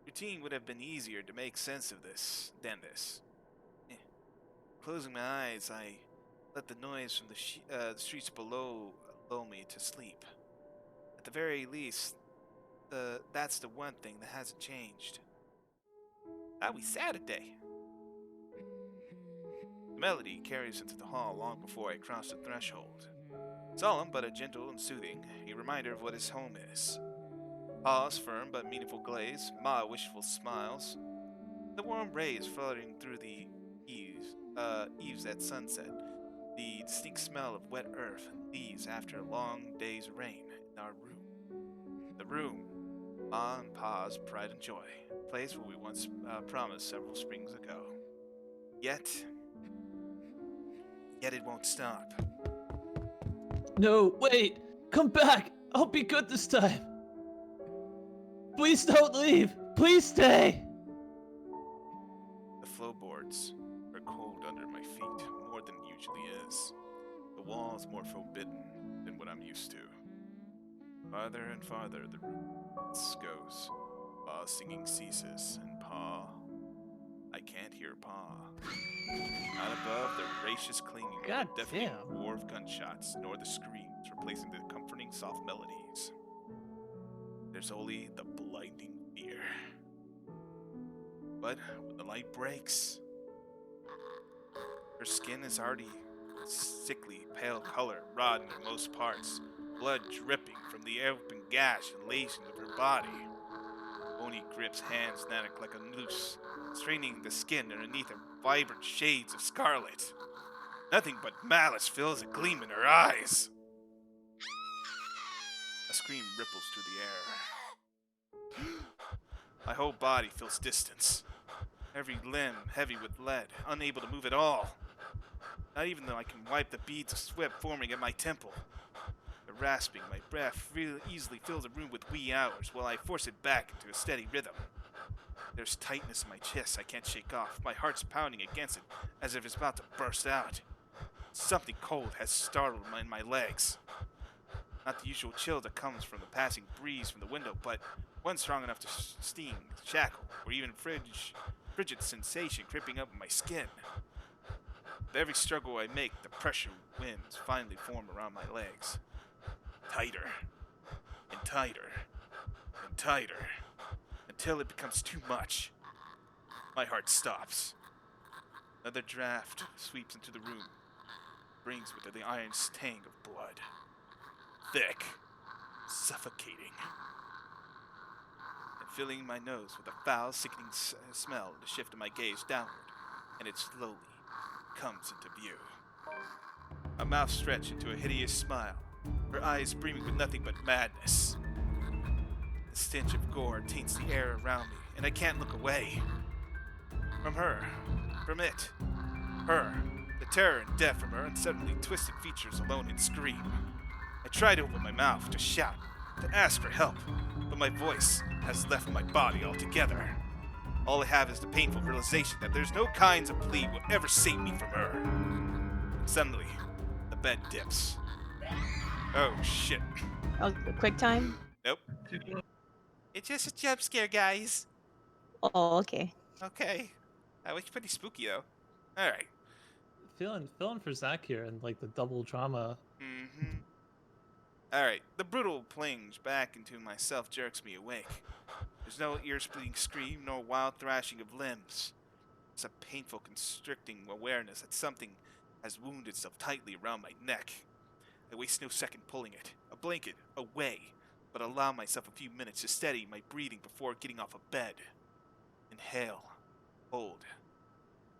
Routine would have been easier to make sense of this than this. Closing my eyes, I let the noise from the streets below lull me to sleep. At the very least, that's the one thing that hasn't changed. That was Saturday. The melody carries into the hall long before I cross the threshold. Solemn but gentle and soothing, a reminder of what his home is. Pa's firm but meaningful glaze, Ma wishful smiles, the warm rays fluttering through the eaves at sunset, the distinct smell of wet earth and leaves after a long day's rain in our room. The room, Ma and Pa's pride and joy, a place where we once promised several springs ago. Yet it won't stop. No, wait! Come back! I'll be good this time! Please don't leave! Please stay! The floorboards are cold under my feet, more than it usually is. The walls more forbidden than what I'm used to. Farther and farther the room goes. Pa's singing ceases, and Pa... I can't hear Pa. Not above the racious clinging of God the deafening damn. roar of gunshots, nor the screams replacing the comforting soft melodies. There's only the blinding fear. But when the light breaks, her skin is already sickly pale color, rotten in most parts, blood dripping from the open gash and lacing of her body. Bony grips hands pneumatic like a noose, straining the skin underneath her vibrant shades of scarlet. Nothing but malice fills a gleam in her eyes. A scream ripples through the air. My whole body feels distance. Every limb heavy with lead, unable to move at all. Not even though I can wipe the beads of sweat forming at my temple. The rasping, my breath really easily fills the room with wee hours while I force it back into a steady rhythm. There's tightness in my chest I can't shake off. My heart's pounding against it as if it's about to burst out. Something cold has startled my legs. Not the usual chill that comes from the passing breeze from the window, but one strong enough to sting, shackle, or even frigid sensation creeping up my skin. With every struggle I make, the pressure winds finally form around my legs. Tighter, and tighter, and tighter, until it becomes too much. My heart stops. Another draft sweeps into the room, brings with it the iron sting of blood. Thick, suffocating, and filling my nose with a foul, sickening smell to shift my gaze downward, and it slowly comes into view. My mouth stretched into a hideous smile, her eyes brimming with nothing but madness. The stench of gore taints the air around me, and I can't look away. From her, from it, her, the terror and death from her uncertainly twisted features alone and scream. I try to open my mouth, to shout, to ask for help, but my voice has left my body altogether. All I have is the painful realization that there's no kinds of plea will ever save me from her. Suddenly, the bed dips. Oh, shit. Oh, quick time? Nope. It's just a jump scare, guys. Oh, okay. Okay. That was pretty spooky, though. Alright. Feeling for Zach here and like the double drama. Mm-hmm. Alright, the brutal plunge back into myself jerks me awake. There's no ear-splitting scream, nor wild thrashing of limbs. It's a painful, constricting awareness that something has wounded itself tightly around my neck. I waste no second pulling it, a blanket, away, but allow myself a few minutes to steady my breathing before getting off of bed. Inhale, hold,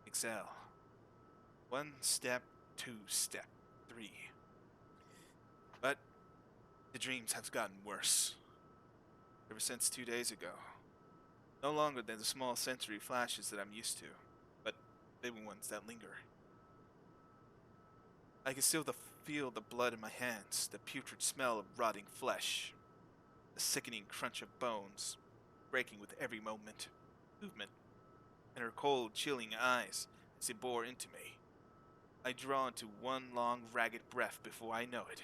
exhale. 1 step, 2 step, 3. But the dreams have gotten worse. Ever since 2 days ago. No longer than the small sensory flashes that I'm used to, but big ones that linger. I can still feel the blood in my hands, the putrid smell of rotting flesh. the sickening crunch of bones, breaking with every movement, and her cold, chilling eyes as they bore into me. I draw into one long, ragged breath before I know it.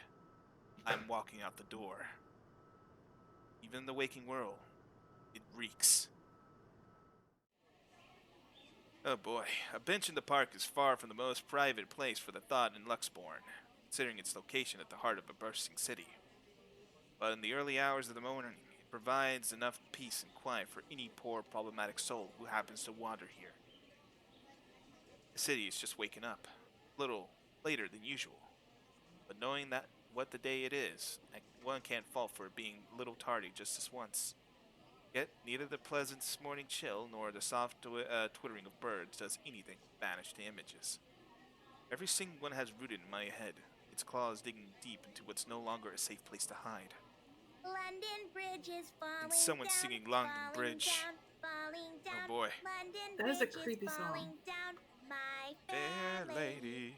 I'm walking out the door. Even in the waking world, it reeks. Oh boy, a bench in the park is far from the most private place for the thought in Luxborn, considering its location at the heart of a bursting city. But in the early hours of the morning, it provides enough peace and quiet for any poor problematic soul who happens to wander here. The city is just waking up, a little later than usual. But knowing that what the day it is, one can't fault for it being a little tardy just this once. Yet neither the pleasant morning chill nor the soft twittering of birds does anything but banish the images. Every single one has rooted in my head, its claws digging deep into what's no longer a safe place to hide. London Bridge is falling And someone down, singing London falling Bridge. down, falling down. Oh boy. London That is a Bridge creepy song. falling down, my Fair lady.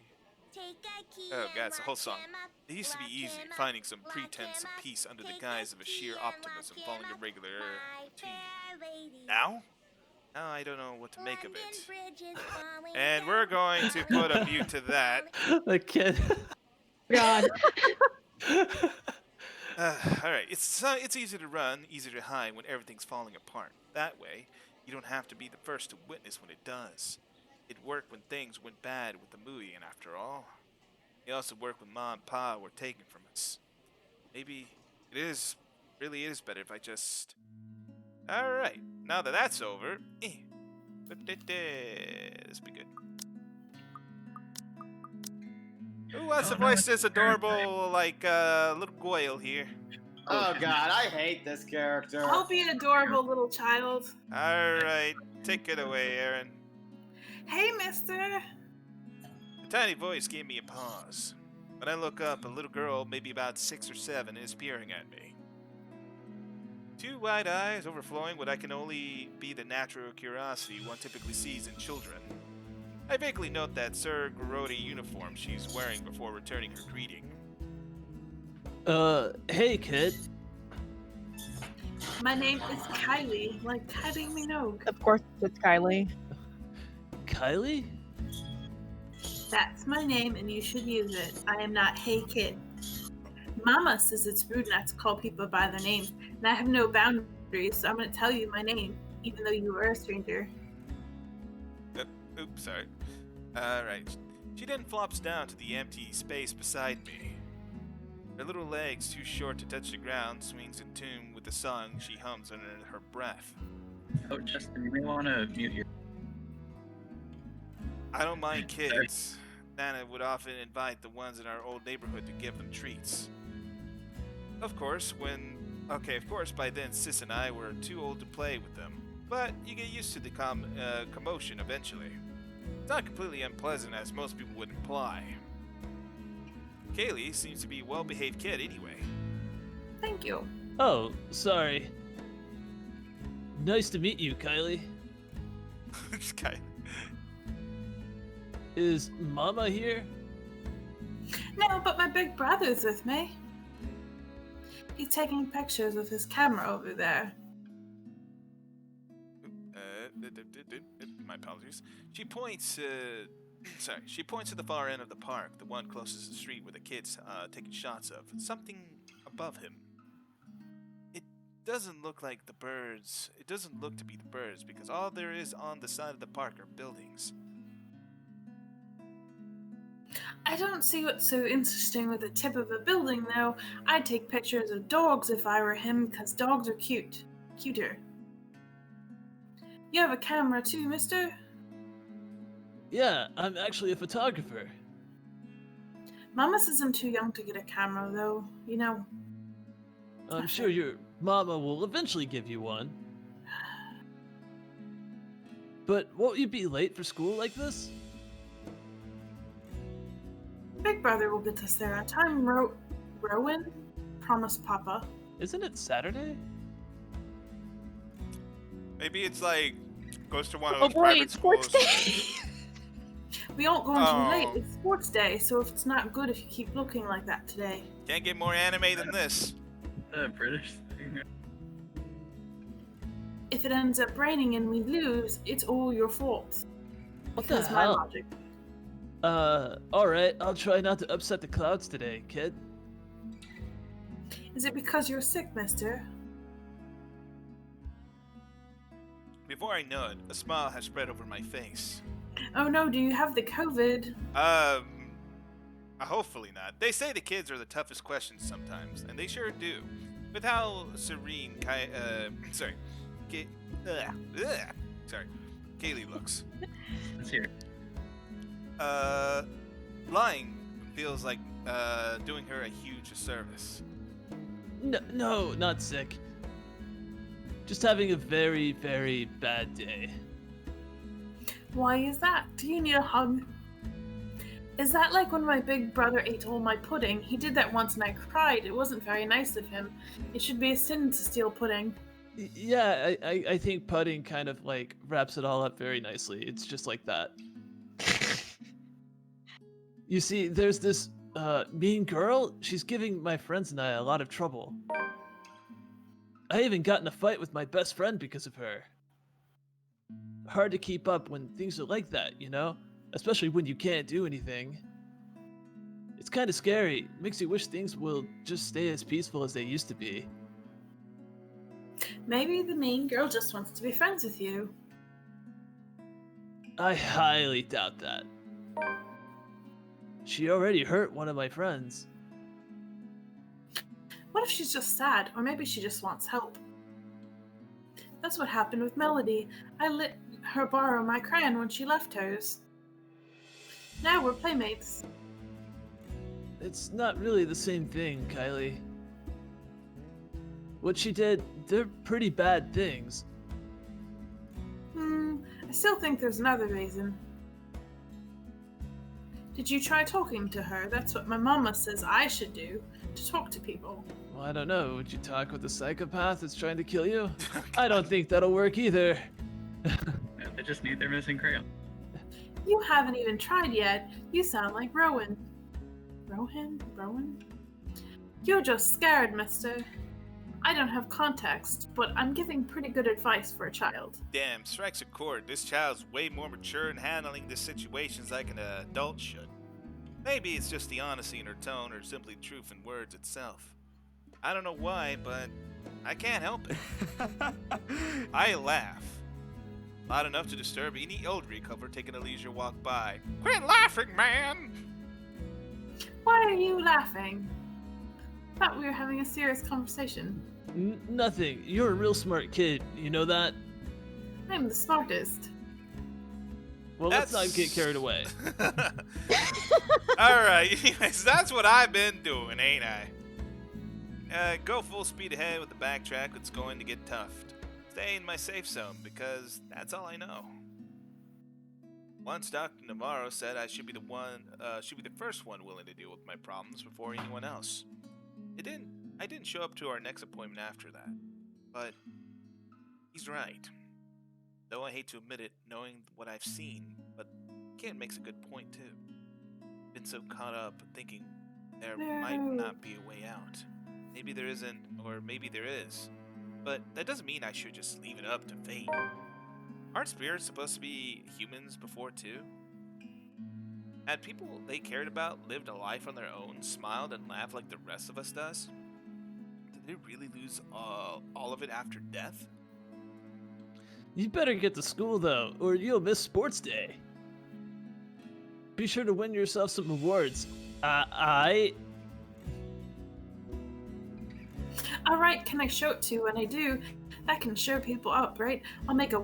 Take a key Oh and god, it's a whole lock song. him up, It used to be lock easy, him up, finding some lock pretense him of up, peace under the take guise of a key sheer and optimism lock following him a up, regular my routine. fair lady. Now? Now I don't know what to make of London it. Bridge is falling And down, we're going to put a mute to that. The kid. God. Alright, it's easy to run, easy to hide when everything's falling apart. That way, you don't have to be the first to witness when it does. It worked when things went bad with the movie, and after all, it also worked when Mom and Pa were taken from us. Maybe it really is better if I just... Alright, now that that's over, this be good. Who wants to voice this adorable, little Goyle here? Oh god, I hate this character. I'll be an adorable little child. Alright, take it away, Aaron. Hey, mister. The tiny voice gave me a pause. When I look up, a little girl, maybe about 6 or 7, is peering at me. 2 wide eyes overflowing what I can only be the natural curiosity one typically sees in children. I vaguely note that Sir Garodi uniform she's wearing before returning her greeting. Hey, kid. My name is Kylie, like Kylie Minogue. Of course, it's Kylie. Kylie? That's my name, and you should use it. I am not Hey Kid. Mama says it's rude not to call people by their names, and I have no boundaries, so I'm going to tell you my name, even though you are a stranger. Oops, sorry. Alright. She then flops down to the empty space beside me. Her little legs, too short to touch the ground, swings in tune with the song she hums under her breath. Oh, Justin, you may want to mute your. I don't mind kids. Nana would often invite the ones in our old neighborhood to give them treats. Of course, by then Sis and I were too old to play with them, but you get used to the commotion eventually. It's not completely unpleasant as most people would imply. Kaylee seems to be a well-behaved kid anyway. Thank you. Oh, sorry. Nice to meet you, Kylie. This guy. Is Mama here? No, but my big brother's with me. He's taking pictures with his camera over there. My apologies. She points to the far end of the park, the one closest to the street where the kids taking shots of something above him. It doesn't look like the birds. It doesn't look to be the birds because all there is on the side of the park are buildings. I don't see what's so interesting with the tip of a building, though. I'd take pictures of dogs if I were him, because dogs are cuter. You have a camera too, mister? Yeah, I'm actually a photographer. Mama says I'm too young to get a camera, though. You know. I'm sure your mama will eventually give you one. But won't you be late for school like this? Big brother will get us there on time, Rowan? Promised Papa. Isn't it Saturday? Maybe it's like goes to one of Oh those boy, private it's sports schools. day. We aren't going too late. Oh. It's sports day, so if it's not good if you keep looking like that today. Can't get more anime than this. British thing. If it ends up raining and we lose, it's all your fault. What the Because my hell? logic. Alright, I'll try not to upset the clouds today, kid. Is it because you're sick, mister? Before I know it, a smile has spread over my face. Oh no, do you have the COVID? Hopefully not. They say the kids are the toughest questions sometimes, and they sure do. With how serene Kaylee looks. Let's hear it. Lying feels like doing her a huge service. No, not sick. Just having a very, very bad day. Why is that? Do you need a hug? Is that like when my big brother ate all my pudding? He did that once and I cried. It wasn't very nice of him. It should be a sin to steal pudding. Yeah, I think pudding kind of like wraps it all up very nicely. It's just like that. You see, there's this mean girl. She's giving my friends and I a lot of trouble. I even got in a fight with my best friend because of her. Hard to keep up when things are like that, you know? Especially when you can't do anything. It's kind of scary. Makes you wish things will just stay as peaceful as they used to be. Maybe the mean girl just wants to be friends with you. I highly doubt that. She already hurt one of my friends. What if she's just sad? Or maybe she just wants help. That's what happened with Melody. I let her borrow my crayon when she left hers. Now we're playmates. It's not really the same thing, Kylie. What she did, they're pretty bad things. I still think there's another reason. Did you try talking to her? That's what my mama says I should do, to talk to people. Well, I don't know. Would you talk with a psychopath that's trying to kill you? I don't think that'll work either. They just need their missing crayon. You haven't even tried yet. You sound like Rowan. Rowan? You're just scared, mister. I don't have context, but I'm giving pretty good advice for a child. Damn, strikes a chord. This child's way more mature in handling these situations like an adult should. Maybe it's just the honesty in her tone or simply truth in words itself. I don't know why, but I can't help it. I laugh. Loud enough to disturb any elderly couple taking a leisure walk by. Quit laughing, man! Why are you laughing? Thought we were having a serious conversation. Nothing. You're a real smart kid. You know that? I'm the smartest. Well, let's not get carried away. Alright, anyways, that's what I've been doing, ain't I? Go full speed ahead with the backtrack. It's going to get tough. Stay in my safe zone because that's all I know. Once Dr. Navarro said I should be the first one willing to deal with my problems before anyone else. I didn't show up to our next appointment after that, but he's right. Though I hate to admit it, knowing what I've seen, but Ken makes a good point too. Been so caught up thinking there might not be a way out. Maybe there isn't, or maybe there is. But that doesn't mean I should just leave it up to fate. Aren't spirits supposed to be humans before too? Had people they cared about lived a life on their own, smiled and laughed like the rest of us does? Did they really lose all of it after death? You better get to school though, or you'll miss sports day. Be sure to win yourself some rewards. Alright, can I show it to you when I do? That can show people up, right? I'll make a...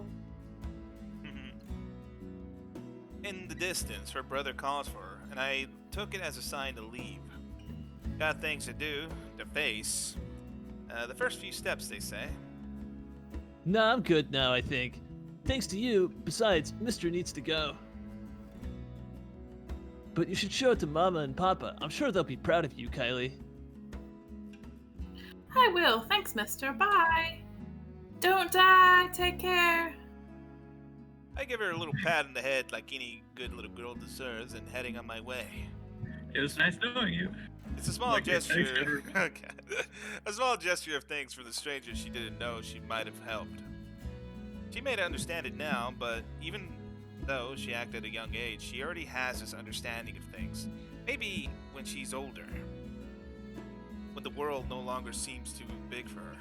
In the distance, her brother calls for her, and I took it as a sign to leave. Got things to do, to face. The first few steps, they say. Nah, I'm good now, I think. Thanks to you. Besides, Mister needs to go. But you should show it to Mama and Papa. I'm sure they'll be proud of you, Kylie. I will. Thanks, mister. Bye. Don't die. Take care. I give her a little pat on the head like any good little girl deserves and heading on my way. It was nice knowing you. It's a small Like it, thanks, gesture. everyone. Okay. A small gesture of thanks for the stranger she didn't know she might have helped. She may not understand it now, but even though she acted at a young age, she already has this understanding of things. Maybe when she's older, when the world no longer seems too big for her.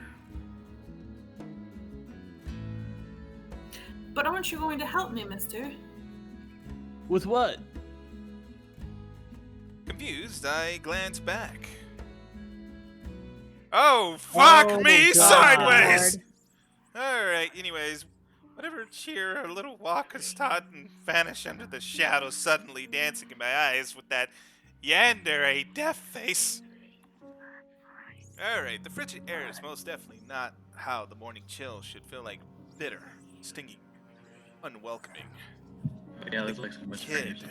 But aren't you going to help me, mister? With what? Confused, I glance back. Oh, fuck Oh, me God. sideways! Alright, anyways, whatever cheer her little walk has taught and vanish under the shadow suddenly dancing in my eyes with that yandere deaf face. Alright, the frigid air is most definitely not how the morning chill should feel like bitter, stinging, unwelcoming. But yeah, there's like so much Kid. strange.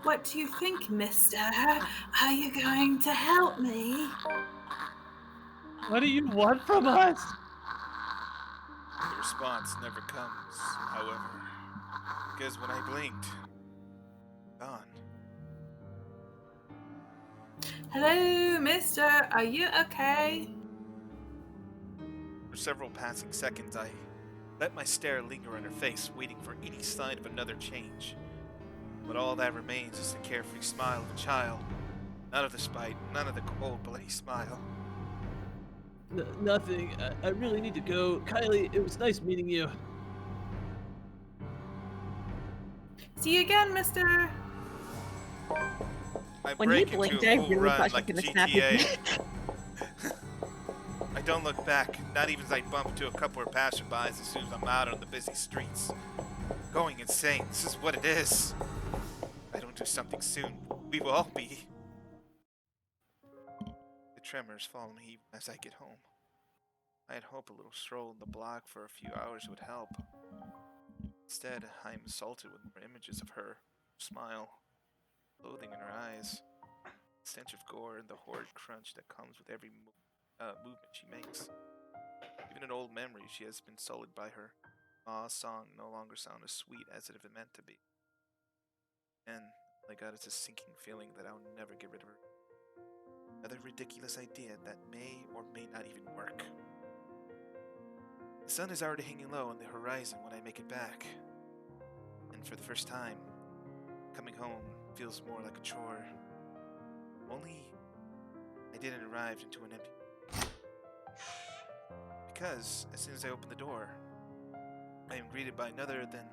What do you think, mister? Are you going to help me? What do you want from us? The response never comes, however, because when I blinked, gone. Hello, mister. Are you okay? For several passing seconds, I let my stare linger on her face, waiting for any sign of another change. But all that remains is the carefree smile of a child. None of the spite, none of the cold, bloody smile. Nothing. I really need to go. Kylie, it was nice meeting you. See you again, mister. I When he break blinked, into a I full really run thought she like was gonna snap his GTA. neck. I don't look back, not even as I bump into a couple of passerbys as soon as I'm out on the busy streets. Going insane, this is what it is. If I don't do something soon, we will all be. The tremors follow me even as I get home. I had hoped a little stroll in the block for a few hours would help. Instead, I am assaulted with more images of her smile, loathing in her eyes, the stench of gore, and the horrid crunch that comes with every movement she makes. Even in old memories, she has been sullied by her. Song no longer sound as sweet as it had meant to be. And all I got is a sinking feeling that I'll never get rid of her. Another ridiculous idea that may or may not even work. The sun is already hanging low on the horizon when I make it back. And for the first time, coming home feels more like a chore. Only I didn't arrive into an empty. Because as soon as I open the door, I am greeted by none other than...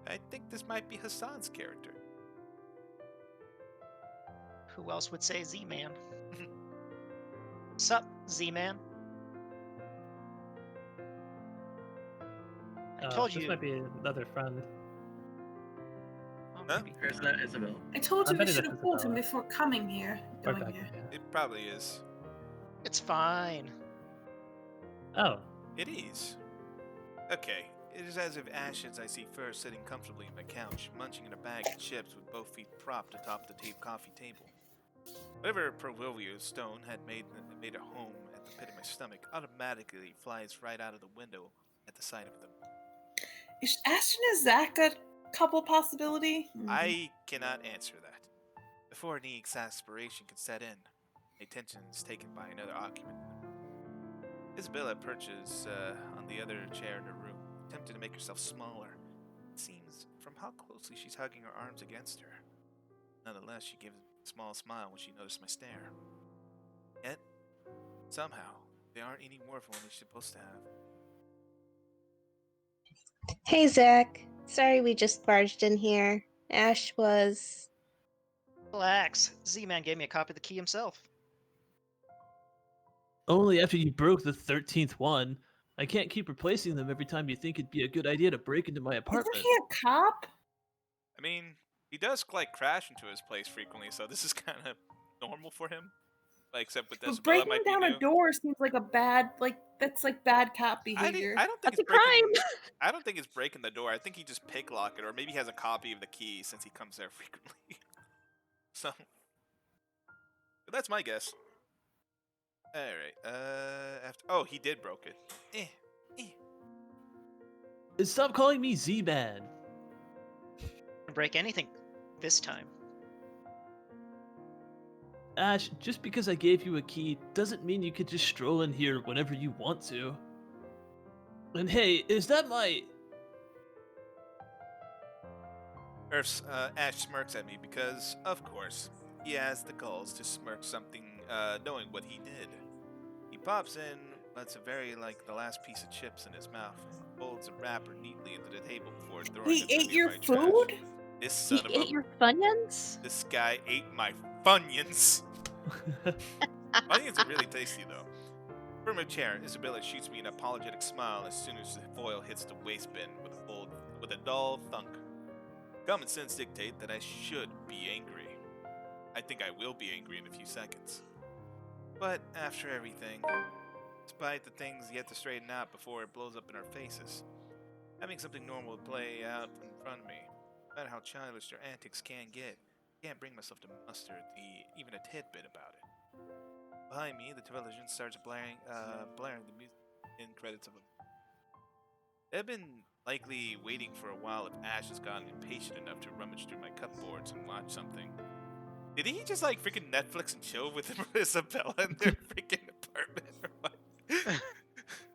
I think this might be Hassan's character. Who else would say Z-Man? Sup, Z-Man? I told This you. might be another friend. Oh, Huh? maybe. Where's that Isabel? I told I you we bet it should is have told him Isabella. before coming here. Or Going back, here. yeah. It probably is. It's fine. Oh, It is. Okay, it is as if Ashton's I see first sitting comfortably on my couch, munching on a bag of chips with both feet propped atop the coffee table. Whatever proverbial stone had made a home at the pit of my stomach automatically flies right out of the window at the sight of them. Is Ashton and Zach a couple possibility? I cannot answer that. Before any exasperation can set in, my attention is taken by another occupant. Isabella perches on the other chair in her room, attempting to make herself smaller. It seems from how closely she's hugging her arms against her. Nonetheless, she gives a small smile when she noticed my stare. Yet, somehow, they aren't any more of one they're supposed to have. Hey, Zach. Sorry we just barged in here. Ash was... Relax. Z-Man gave me a copy of the key himself. Only after you broke the 13th one. I can't keep replacing them every time you think it'd be a good idea to break into my Isn't apartment. he a cop? I mean, he does like crash into his place frequently, so this is kind of normal for him. Like, except with But Isabella breaking might be down new. a door seems like a bad, that's like bad cop behavior. I don't think That's it's a crime. I don't think it's breaking the door. I think he just picklocked it, or maybe he has a copy of the key since he comes there frequently. So, but that's my guess. All right. He did broke it. Stop calling me Z-Man. Break anything. this time. Ash, just because I gave you a key doesn't mean you could just stroll in here whenever you want to. And hey, is that my... Ash smirks at me because, of course, he has the gulls to smirk something, knowing what he did. He pops in, lets the last piece of chips in his mouth, and folds a wrapper neatly into the table before throwing He it to ate me your in my trash. food? This He son of ate a... your Funyuns? This guy ate my Funyuns! Funyuns are really tasty, though. From her chair, Isabella shoots me an apologetic smile as soon as the foil hits the waste bin with a dull thunk. Common sense dictates that I should be angry. I think I will be angry in a few seconds. But after everything, despite the things yet to straighten out before it blows up in our faces, having something normal play out in front of me, no matter how childish their antics can get, I can't bring myself to muster even a tidbit about it. Behind me, the television starts blaring the music in credits of a... I've been likely waiting for a while if Ash has gotten impatient enough to rummage through my cupboards and watch something. Did he just freaking Netflix and chill with Isabella in their freaking apartment or what?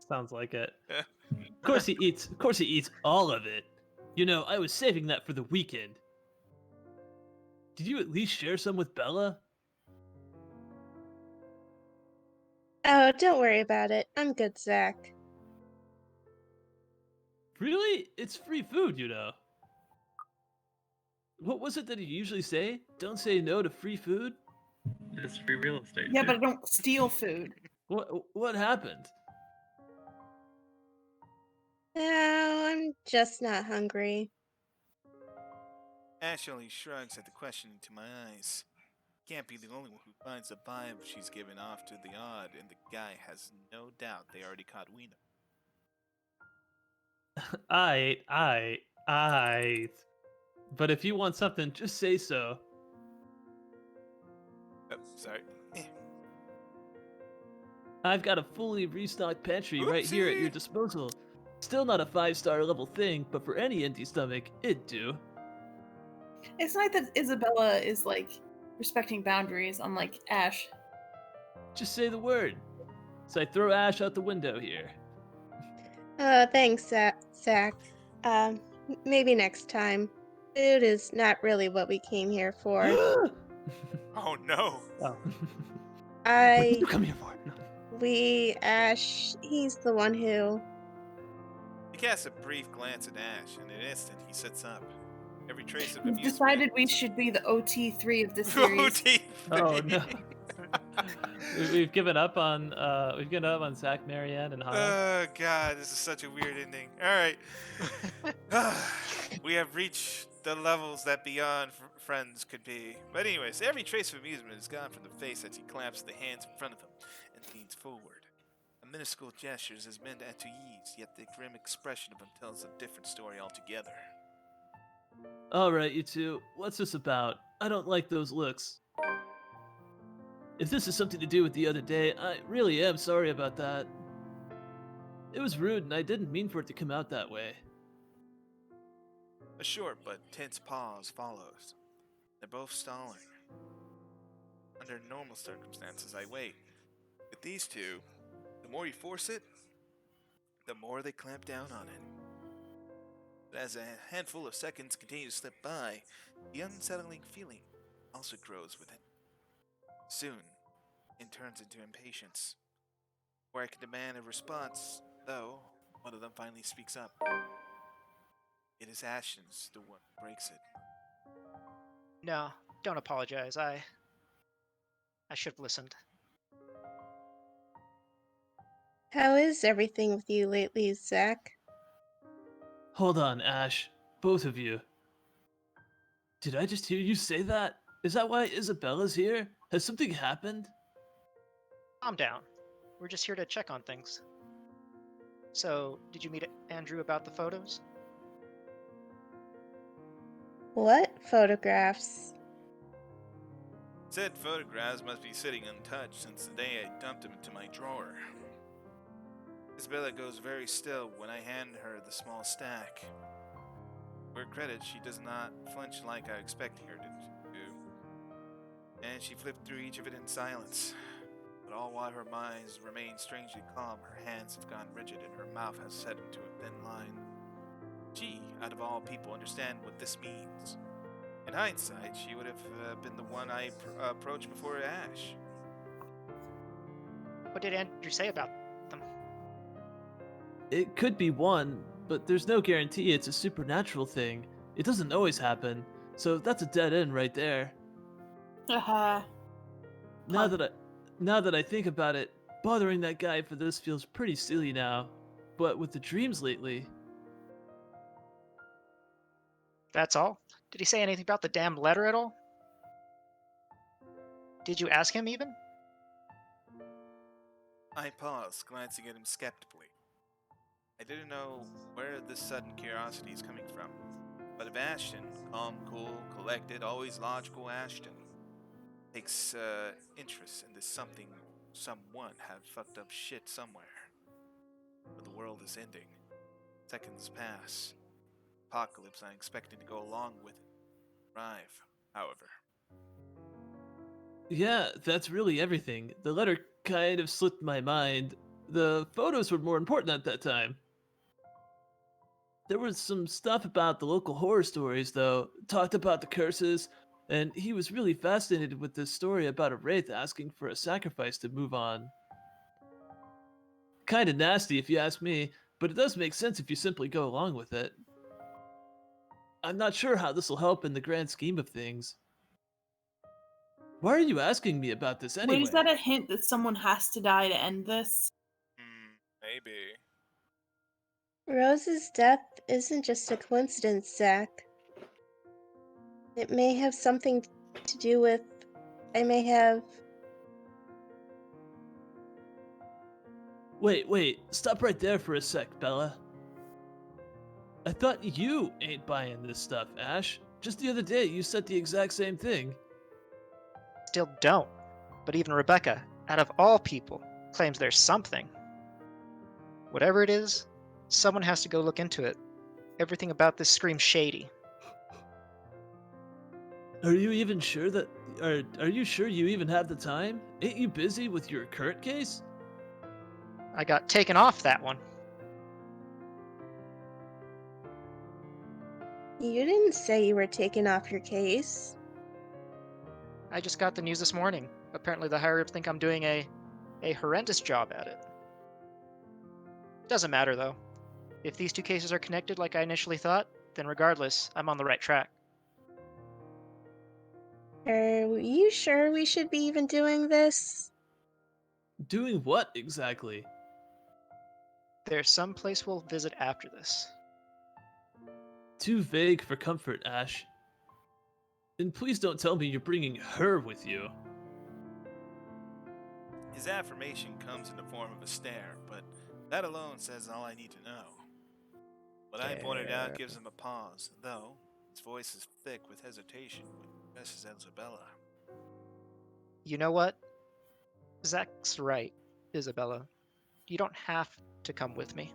Sounds like it. Of course he eats all of it. You know, I was saving that for the weekend. Did you at least share some with Bella? Oh, don't worry about it. I'm good, Zach. Really? It's free food, you know. What was it that you usually say? Don't say no to free food? It's free real estate. Yeah, too. but I don't steal food. What happened? No, I'm just not hungry. Ash only shrugs at the question into my eyes. Can't be the only one who finds the vibe she's giving off to the odd, and the guy has no doubt they already caught Weena. I. But if you want something, just say so. Oh, sorry. I've got a fully restocked pantry right here at your Oopsie! disposal. Still not a 5-star level thing, but for any empty stomach, it'd do. It's nice that Isabella is respecting boundaries, unlike Ash. Just say the word. So I throw Ash out the window here. Oh, thanks, Zach. Maybe next time. Food is not really what we came here for. Oh no! Oh. What did you come here for? Ash, he's the one who... He casts a brief glance at Ash, and in an instant he sits up. Every trace of We've amusement... decided we should be the OT3 of this series. OT3! Oh no. We've given up on Zach, Marianne, and Hannah. Oh god, this is such a weird ending. Alright. We have reached the levels that beyond friends could be. But anyways, every trace of amusement is gone from the face as he clamps the hands in front of him and leans forward. A minuscule gesture is meant to ease, yet the grim expression of him tells a different story altogether. Alright, you two, what's this about? I don't like those looks. If this is something to do with the other day, I really am sorry about that. It was rude and I didn't mean for it to come out that way. A short but tense pause follows. They're both stalling. Under normal circumstances, I wait. With these two, the more you force it, the more they clamp down on it. But as a handful of seconds continue to slip by, the unsettling feeling also grows within. Soon, it turns into impatience, where I can demand a response, though one of them finally speaks up. It is Ashton's the one who breaks it. No, don't apologize. I should have listened. How is everything with you lately, Zach? Hold on, Ash. Both of you. Did I just hear you say that? Is that why Isabella's here? Has something happened? Calm down. We're just here to check on things. So, did you meet Andrew about the photos? What photographs? Said photographs must be sitting untouched since the day I dumped them into my drawer. Isabella goes very still when I hand her the small stack. her credit, she does not flinch like I expected her to do, and she flipped through each of it in silence. But all while her mind remains strangely calm, her hands have gone rigid and her mouth has set into a thin line. She, out of all people, understand what this means. In hindsight, she would have been the one I approached before Ash. What did Andrew say about them? It could be one, but there's no guarantee it's a supernatural thing. It doesn't always happen, so that's a dead end right there. Haha. Now that I think about it, bothering that guy for this feels pretty silly now. But with the dreams lately, That's all? Did he say anything about the damn letter at all? Did you ask him even? I paused, glancing at him skeptically. I didn't know where this sudden curiosity is coming from, but if Ashton, calm, cool, collected, always logical Ashton, takes interest in this someone had fucked up shit somewhere. But the world is ending. Seconds pass. Apocalypse I'm expecting to go along with it. Arrive, however. yeah, that's really everything. The letter kind of slipped my mind. The photos were more important at that time. There was some stuff about the local horror stories, though, talked about the curses, and he was really fascinated with this story about a wraith asking for a sacrifice to move on. Kinda nasty if you ask me, but it does make sense if you simply go along with it. I'm not sure how this will help in the grand scheme of things. Why are you asking me about this anyway? Wait, is that a hint that someone has to die to end this? Maybe. Rose's death isn't just a coincidence, Zach. It may have something to do with. I may have. Wait, stop right there for a sec, Bella. I thought you ain't buying this stuff, Ash. Just the other day, you said the exact same thing. Still don't. But even Rebecca, out of all people, claims there's something. Whatever it is, someone has to go look into it. Everything about this screams shady. Are you even sure that... Are you sure you even have the time? Ain't you busy with your current case? I got taken off that one. You didn't say you were taking off your case. I just got the news this morning. Apparently the higher-ups think I'm doing a horrendous job at it. Doesn't matter, though. If these two cases are connected like I initially thought, then regardless, I'm on the right track. Are you sure we should be even doing this? Doing what exactly? There's some place we'll visit after this. Too vague for comfort, Ash. And please don't tell me you're bringing her with you. His affirmation comes in the form of a stare, but that alone says all I need to know. What I pointed out gives him a pause, though his voice is thick with hesitation when he addresses Isabella. You know what? Zach's right, Isabella. You don't have to come with me.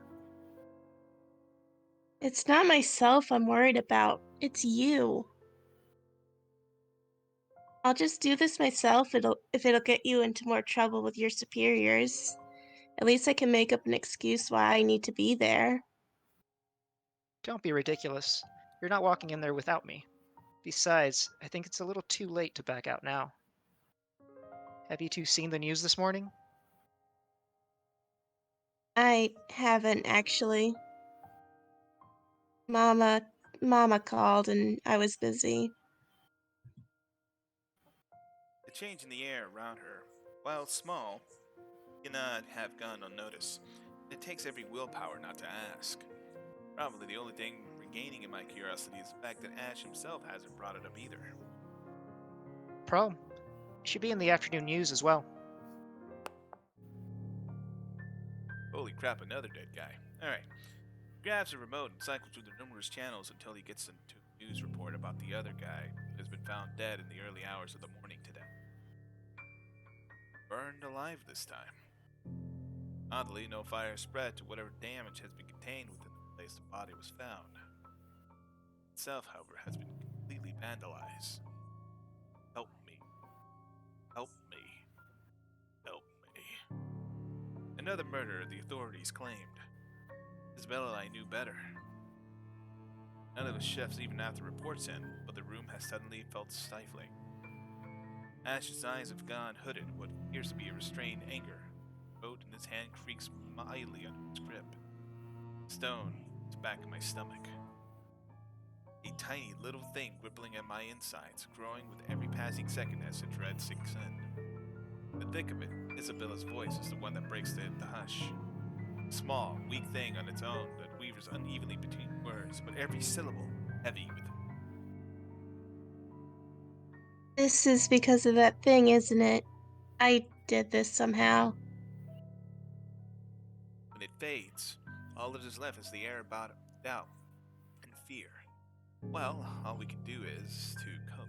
It's not myself I'm worried about. It's you. I'll just do this myself if it'll get you into more trouble with your superiors. At least I can make up an excuse why I need to be there. Don't be ridiculous. You're not walking in there without me. Besides, I think it's a little too late to back out now. Have you two seen the news this morning? I haven't actually. Mama called and I was busy. The change in the air around her, while small, cannot have gone unnoticed. It takes every willpower not to ask. Probably the only thing regaining in my curiosity is the fact that Ash himself hasn't brought it up either. It should be in the afternoon news as well. Holy crap, another dead guy. Alright. Grabs a remote and cycles through the numerous channels until he gets into a news report about the other guy who has been found dead in the early hours of the morning today. Burned alive this time. Oddly, no fire spread to whatever damage has been contained within the place the body was found. itself, however, has been completely vandalized. Help me. Help me. Help me. Another murder, the authorities claimed. Isabella and I knew better. None of the chefs even have the reports in, but the room has suddenly felt stifling. Ash's eyes have gone hooded, what appears to be a restrained anger. The boat in his hand creaks mildly under its grip. Stone is back in my stomach. A tiny little thing rippling at my insides, growing with every passing second as the dread sinks in. The thick of it, Isabella's voice is the one that breaks the hush. A small, weak thing on its own that weaves unevenly between words, but every syllable heavy with This is because of that thing, isn't it? I did this somehow. When it fades, all that is left is the air about it, doubt and fear. Well, all we can do is to cope.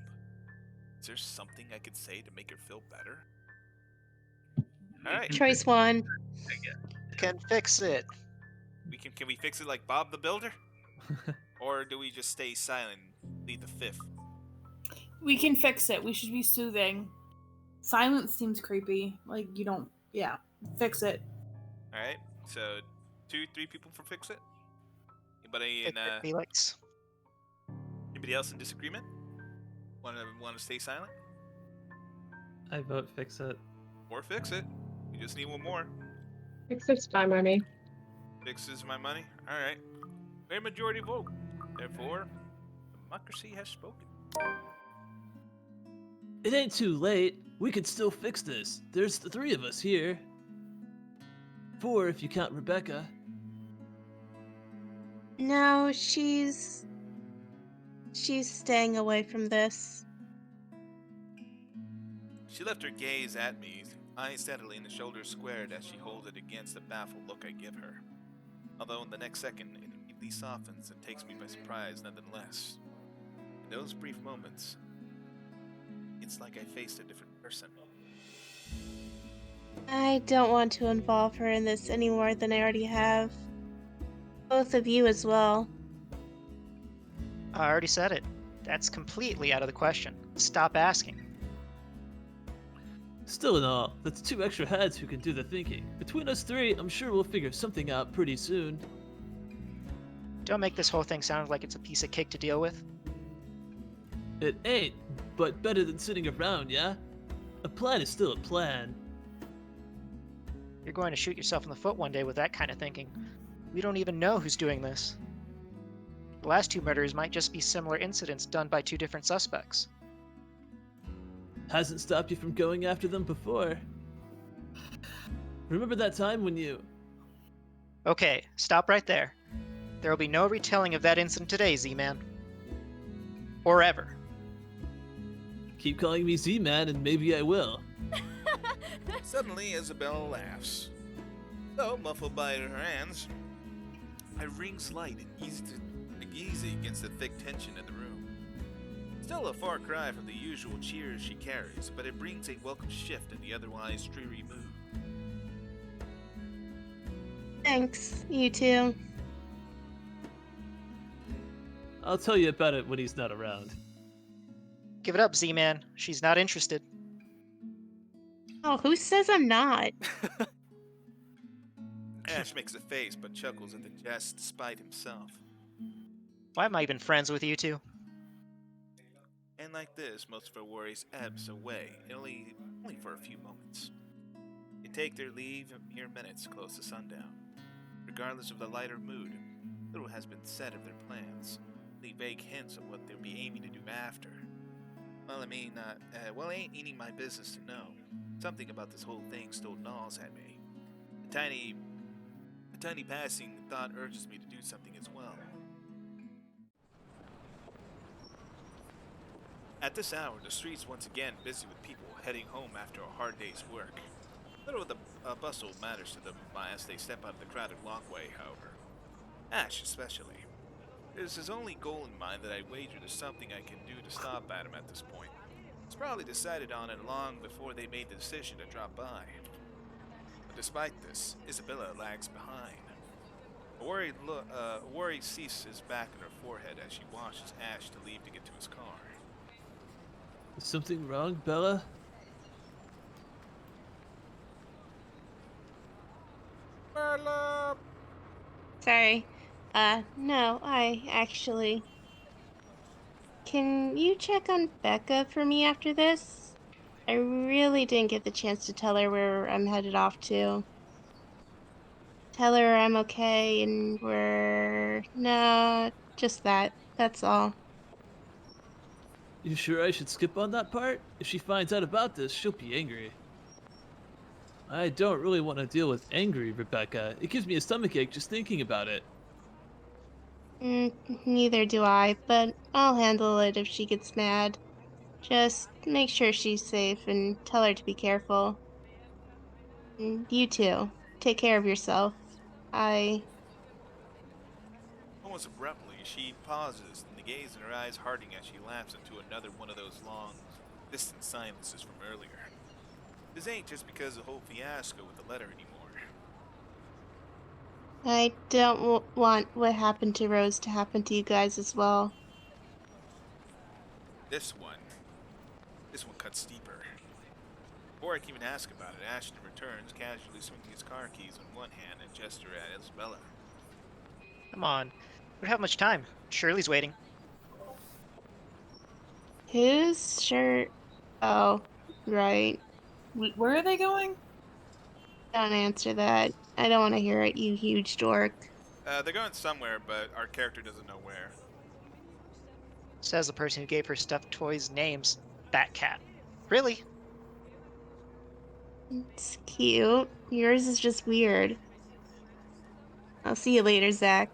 Is there something I could say to make her feel better? Alright. Choice one. Can fix it. Can we fix it like Bob the Builder? Or do we just stay silent and plead the fifth? We can fix it. We should be soothing. Silence seems creepy. Like, you don't. Yeah. Fix it. Alright, so 2-3 people for fix it? Anybody Fix in it, Felix. anybody else in disagreement? Wanna stay silent? I vote fix it. Or fix it. We just need one more. Fix it's my money. Fixes my money? Alright. Great majority vote. Therefore, democracy has spoken. It ain't too late. We could still fix this. There's the 3 of us here. 4 if you count Rebecca. No, she's staying away from this. She left her gaze at me, eyes steadily and the shoulders squared as she holds it against the baffled look I give her. Although in the next second, it immediately softens and takes me by surprise nonetheless. In those brief moments, it's like I faced a different person. I don't want to involve her in this any more than I already have. Both of you as well. I already said it. That's completely out of the question. Stop asking. Still in all, that's 2 extra heads who can do the thinking. Between us 3, I'm sure we'll figure something out pretty soon. Don't make this whole thing sound like it's a piece of cake to deal with. It ain't, but better than sitting around, yeah? A plan is still a plan. You're going to shoot yourself in the foot one day with that kind of thinking. We don't even know who's doing this. The last 2 murders might just be similar incidents done by 2 different suspects. Hasn't stopped you from going after them before. Remember that time when you... Okay, stop right there. There will be no retelling of that incident today, Z-Man. Or ever. Keep calling me Z-Man and maybe I will. Suddenly, Isabella laughs. Though muffled by her hands, I ring slight and easy against the thick tension in the room. Still a far cry from the usual cheers she carries, but it brings a welcome shift in the otherwise dreary mood. Thanks, you too. I'll tell you about it when he's not around. Give it up, Z-Man. She's not interested. Oh, who says I'm not? Ash makes a face but chuckles at the jest despite himself. Why am I even friends with you two? And like this, most of her worries ebbs away, only for a few moments. They take their leave in mere minutes close to sundown. Regardless of the lighter mood, little has been said of their plans, only vague hints of what they'll be aiming to do after. Well, it ain't any my business to know. Something about this whole thing still gnaws at me. A tiny passing thought urges me to do something as well. At this hour, the streets once again busy with people heading home after a hard day's work. Little of the bustle matters to them as they step out of the crowded walkway, however. Ash especially. It is his only goal in mind that I wager there's something I can do to stop at him at this point. It's probably decided on it long before they made the decision to drop by. But despite this, Isabella lags behind. A worry ceases back on her forehead as she watches Ash to leave to get to his car. Is something wrong, Bella? Bella! Sorry. No, I actually. Can you check on Becca for me after this? I really didn't get the chance to tell her where I'm headed off to. Tell her I'm okay and we're. No, just that. That's all. You sure I should skip on that part? If she finds out about this, she'll be angry. I don't really want to deal with angry Rebecca. It gives me a stomachache just thinking about it. Neither do I, but I'll handle it if she gets mad. Just make sure she's safe and tell her to be careful. You too. Take care of yourself. I. Almost abruptly, she pauses, and the gaze in her eyes hardening as she laughs into another one of those long, distant silences from earlier. This ain't just because of the whole fiasco with the letter anymore. I don't want what happened to Rose to happen to you guys as well. This one cuts deeper. Before I can even ask about it, Ashton returns, casually swinging his car keys in one hand and gesture at Isabella. Come on. We don't have much time. Shirley's waiting. Whose shirt? Oh, right. Where are they going? Don't answer that. I don't want to hear it, you huge dork. They're going somewhere, but our character doesn't know where. Says the person who gave her stuffed toys names. Batcat. Really? It's cute. Yours is just weird. I'll see you later, Zach.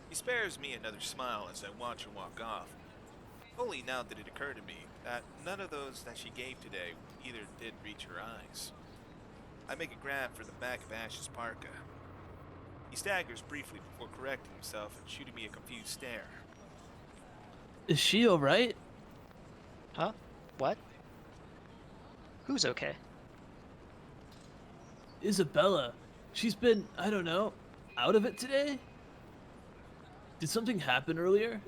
He spares me another smile as I watch her walk off. Only now did it occur to me that none of those that she gave today either did reach her eyes. I make a grab for the back of Ash's parka. He staggers briefly before correcting himself and shooting me a confused stare. Is she alright? Huh? What? Who's okay? Isabella. She's been, I don't know, out of it today? Did something happen earlier?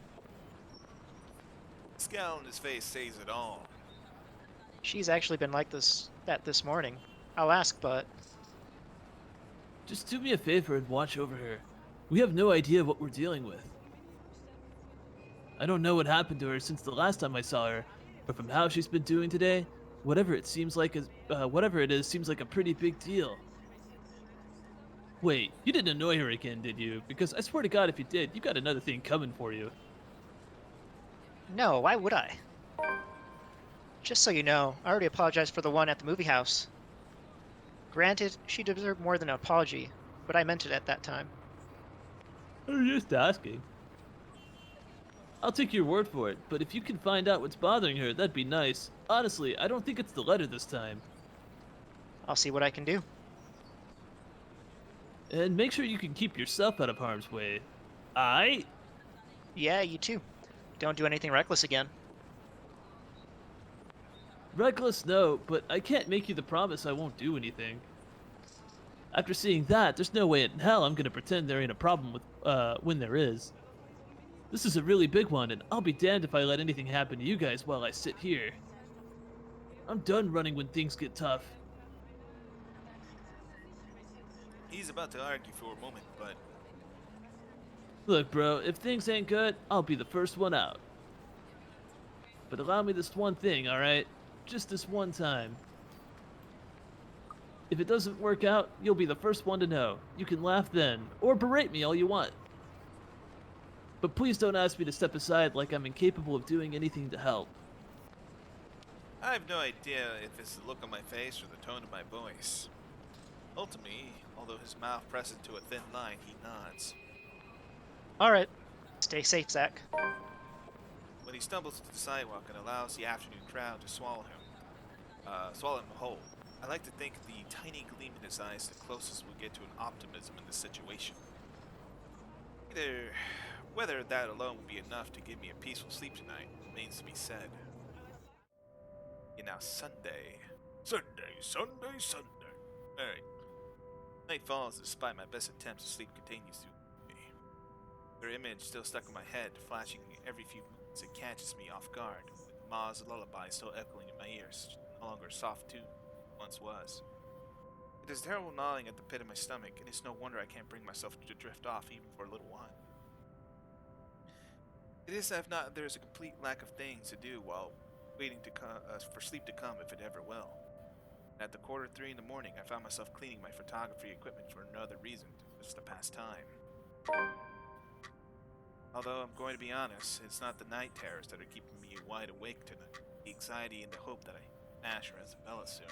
The scowl on his face says it all. She's actually been like that this morning. I'll ask, but Just do me a favor and watch over her. We have no idea what we're dealing with. I don't know what happened to her since the last time I saw her, but from how she's been doing today, whatever it is seems like a pretty big deal. Wait, you didn't annoy her again, did you? Because I swear to God, if you did, you got another thing coming for you. no, why would I? Just so you know, I already apologized for the one at the movie house. Granted, she deserved more than an apology, but I meant it at that time. I'm just asking. I'll take your word for it, but if you can find out what's bothering her, that'd be nice. Honestly, I don't think it's the letter this time. I'll see what I can do. And make sure you can keep yourself out of harm's way. Aight? Yeah, you too. Don't do anything reckless again. Reckless, no, but I can't make you the promise I won't do anything. After seeing that, there's no way in hell I'm gonna pretend there ain't a problem with, when there is. This is a really big one, and I'll be damned if I let anything happen to you guys while I sit here. I'm done running when things get tough. He's about to argue for a moment, but Look, bro, if things ain't good, I'll be the first one out. But allow me this one thing, alright? Just this one time. If it doesn't work out, you'll be the first one to know. You can laugh then, or berate me all you want. But please don't ask me to step aside like I'm incapable of doing anything to help. I have no idea if it's the look on my face or the tone of my voice. Ultimately, although his mouth presses to a thin line, he nods. Alright. Stay safe, Zach. When he stumbles to the sidewalk and allows the afternoon crowd to swallow him whole, I like to think the tiny gleam in his eyes is the closest we'll get to an optimism in this situation. Whether that alone will be enough to give me a peaceful sleep tonight remains to be said. And now Sunday. Alright. Night falls, despite my best attempts, sleep continues to me. Her image still stuck in my head, flashing every few moments. It catches me off guard, with Ma's lullaby still echoing in my ears, no longer a soft tune it once was. It is terrible gnawing at the pit of my stomach, and it's no wonder I can't bring myself to drift off even for a little while. It is as if not there is a complete lack of things to do while waiting for sleep to come, if it ever will. At the 2:45 in the morning, I found myself cleaning my photography equipment for another reason, just to pass time. Although I'm going to be honest, it's not the night terrors that are keeping me wide awake tonight. The anxiety and the hope that I smash her Isabella soon.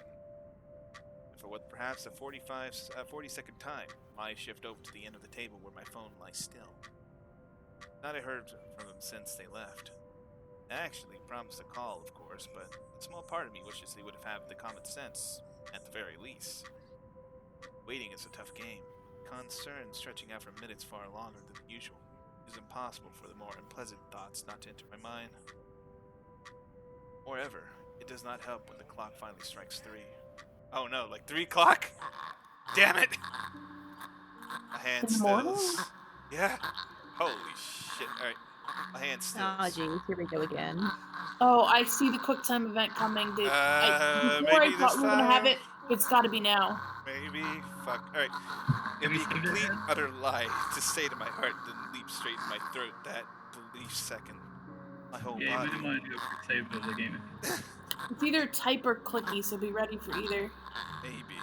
And for what perhaps the 40-second time, I shift over to the end of the table where my phone lies still. Not I heard from them since they left. I actually promised to call, of course, but a small part of me wishes they would have had the common sense, at the very least. Waiting is a tough game. Concern stretching out for minutes far longer than usual. It is impossible for the more unpleasant thoughts not to enter my mind. Moreover, it does not help when the clock finally strikes 3. Oh no, like 3 o'clock? Damn it! My hand In the morning? stills. Yeah. Holy shit. Alright. My hand stills. Oh, jeez. Here we go again. Oh, I see the QuickTime event coming. Before I maybe thought this we were gonna have time? it, it's gotta be now. Maybe. Fuck. Alright. It'd be a complete, utter lie to say to my heart, then leap straight in my throat that belief second. My whole Yeah, body. you might want to do a quick save of the game. It's either type or clicky, so be ready for either. Maybe.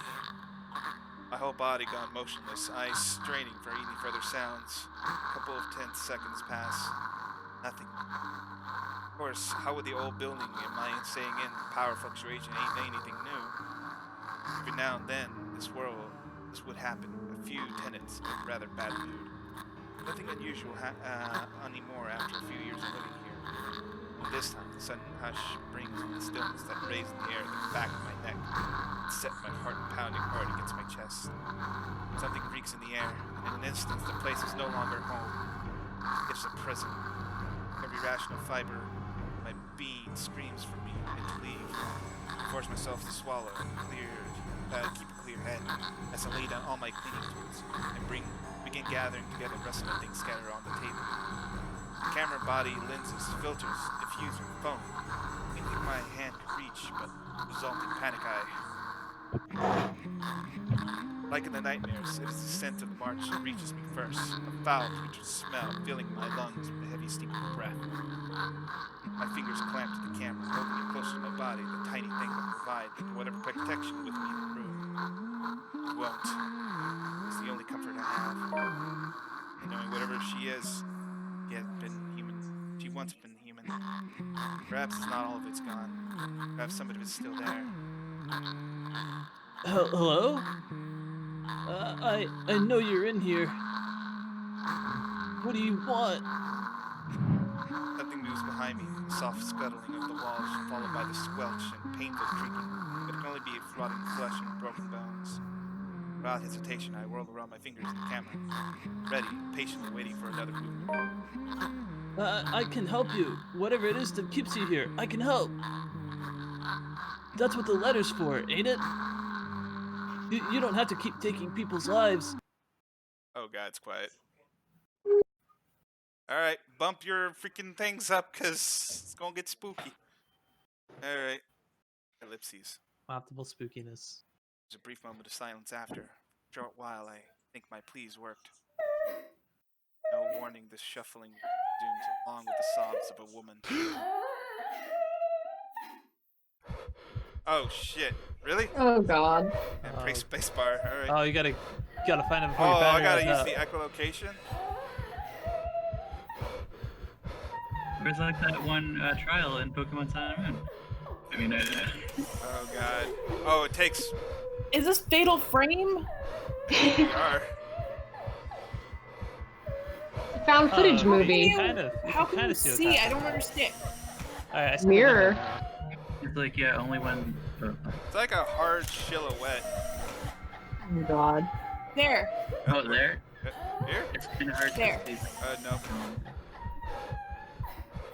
My whole body gone motionless, eyes straining for any further sounds. A couple of tense seconds pass. Nothing. Of course, how would the old building am I staying in? Power fluctuation ain't anything new. Every now and then, this would happen. A few tenants in a rather bad mood. Nothing unusual anymore after a few years of living here. And this time, the sudden hush brings the stillness that raised in the air at the back of my neck. It set my heart pounding hard against my chest. Something reeks in the air, and in an instant, the place is no longer home. It's a prison. Every rational fiber of my being screams for me to leave. I force myself to swallow and keep a clear head as I lay down all my cleaning tools and begin gathering together the rest of the things scattered on the table. The camera body, lenses, filters, diffuser, phone. Anything my hand could reach, but resulting panic Like in the nightmares, it is the scent of the march that reaches me first. A foul, putrid smell filling my lungs with a heavy stinking breath. My fingers clamp to the camera, holding it close to my body, the tiny thing that provides whatever protection with me in the room. It won't. It's the only comfort I have. And knowing whatever she is, she has been human. She once been human. Perhaps it's not all of it's gone. Perhaps some of it's still there. Hello? I know you're in here. What do you want? Something moves behind me, the soft scuttling of the walls, followed by the squelch and painful creaking. But it can only be rotting flesh and broken bones. Without hesitation, I whirl around my fingers in the camera, ready, patiently waiting for another movement. I can help you. Whatever it is that keeps you here, I can help. That's what the letter's for, ain't it? You don't have to keep taking people's lives. Oh god, it's quiet. Alright, bump your freaking things up, cause it's gonna get spooky. Alright. Ellipses. Optimal spookiness. There's a brief moment of silence after. A short while, I think my pleas worked. No warning, this shuffling resumes along with the sobs of a woman. Oh shit! Really? Oh god. And press spacebar. All right. Oh, you gotta find him before Oh, your I battery gotta runs use out. the echolocation. Where's like that one trial in Pokemon Sun and Moon? I mean, Oh god. Oh, it takes. Is this Fatal Frame? VR. Found footage movie. How can you see? I don't understand. Alright, I see Mirror. it's like, yeah, only when... It's like a hard silhouette. Oh god. There. Oh, there? Here? It's kind of hard There. to see. No.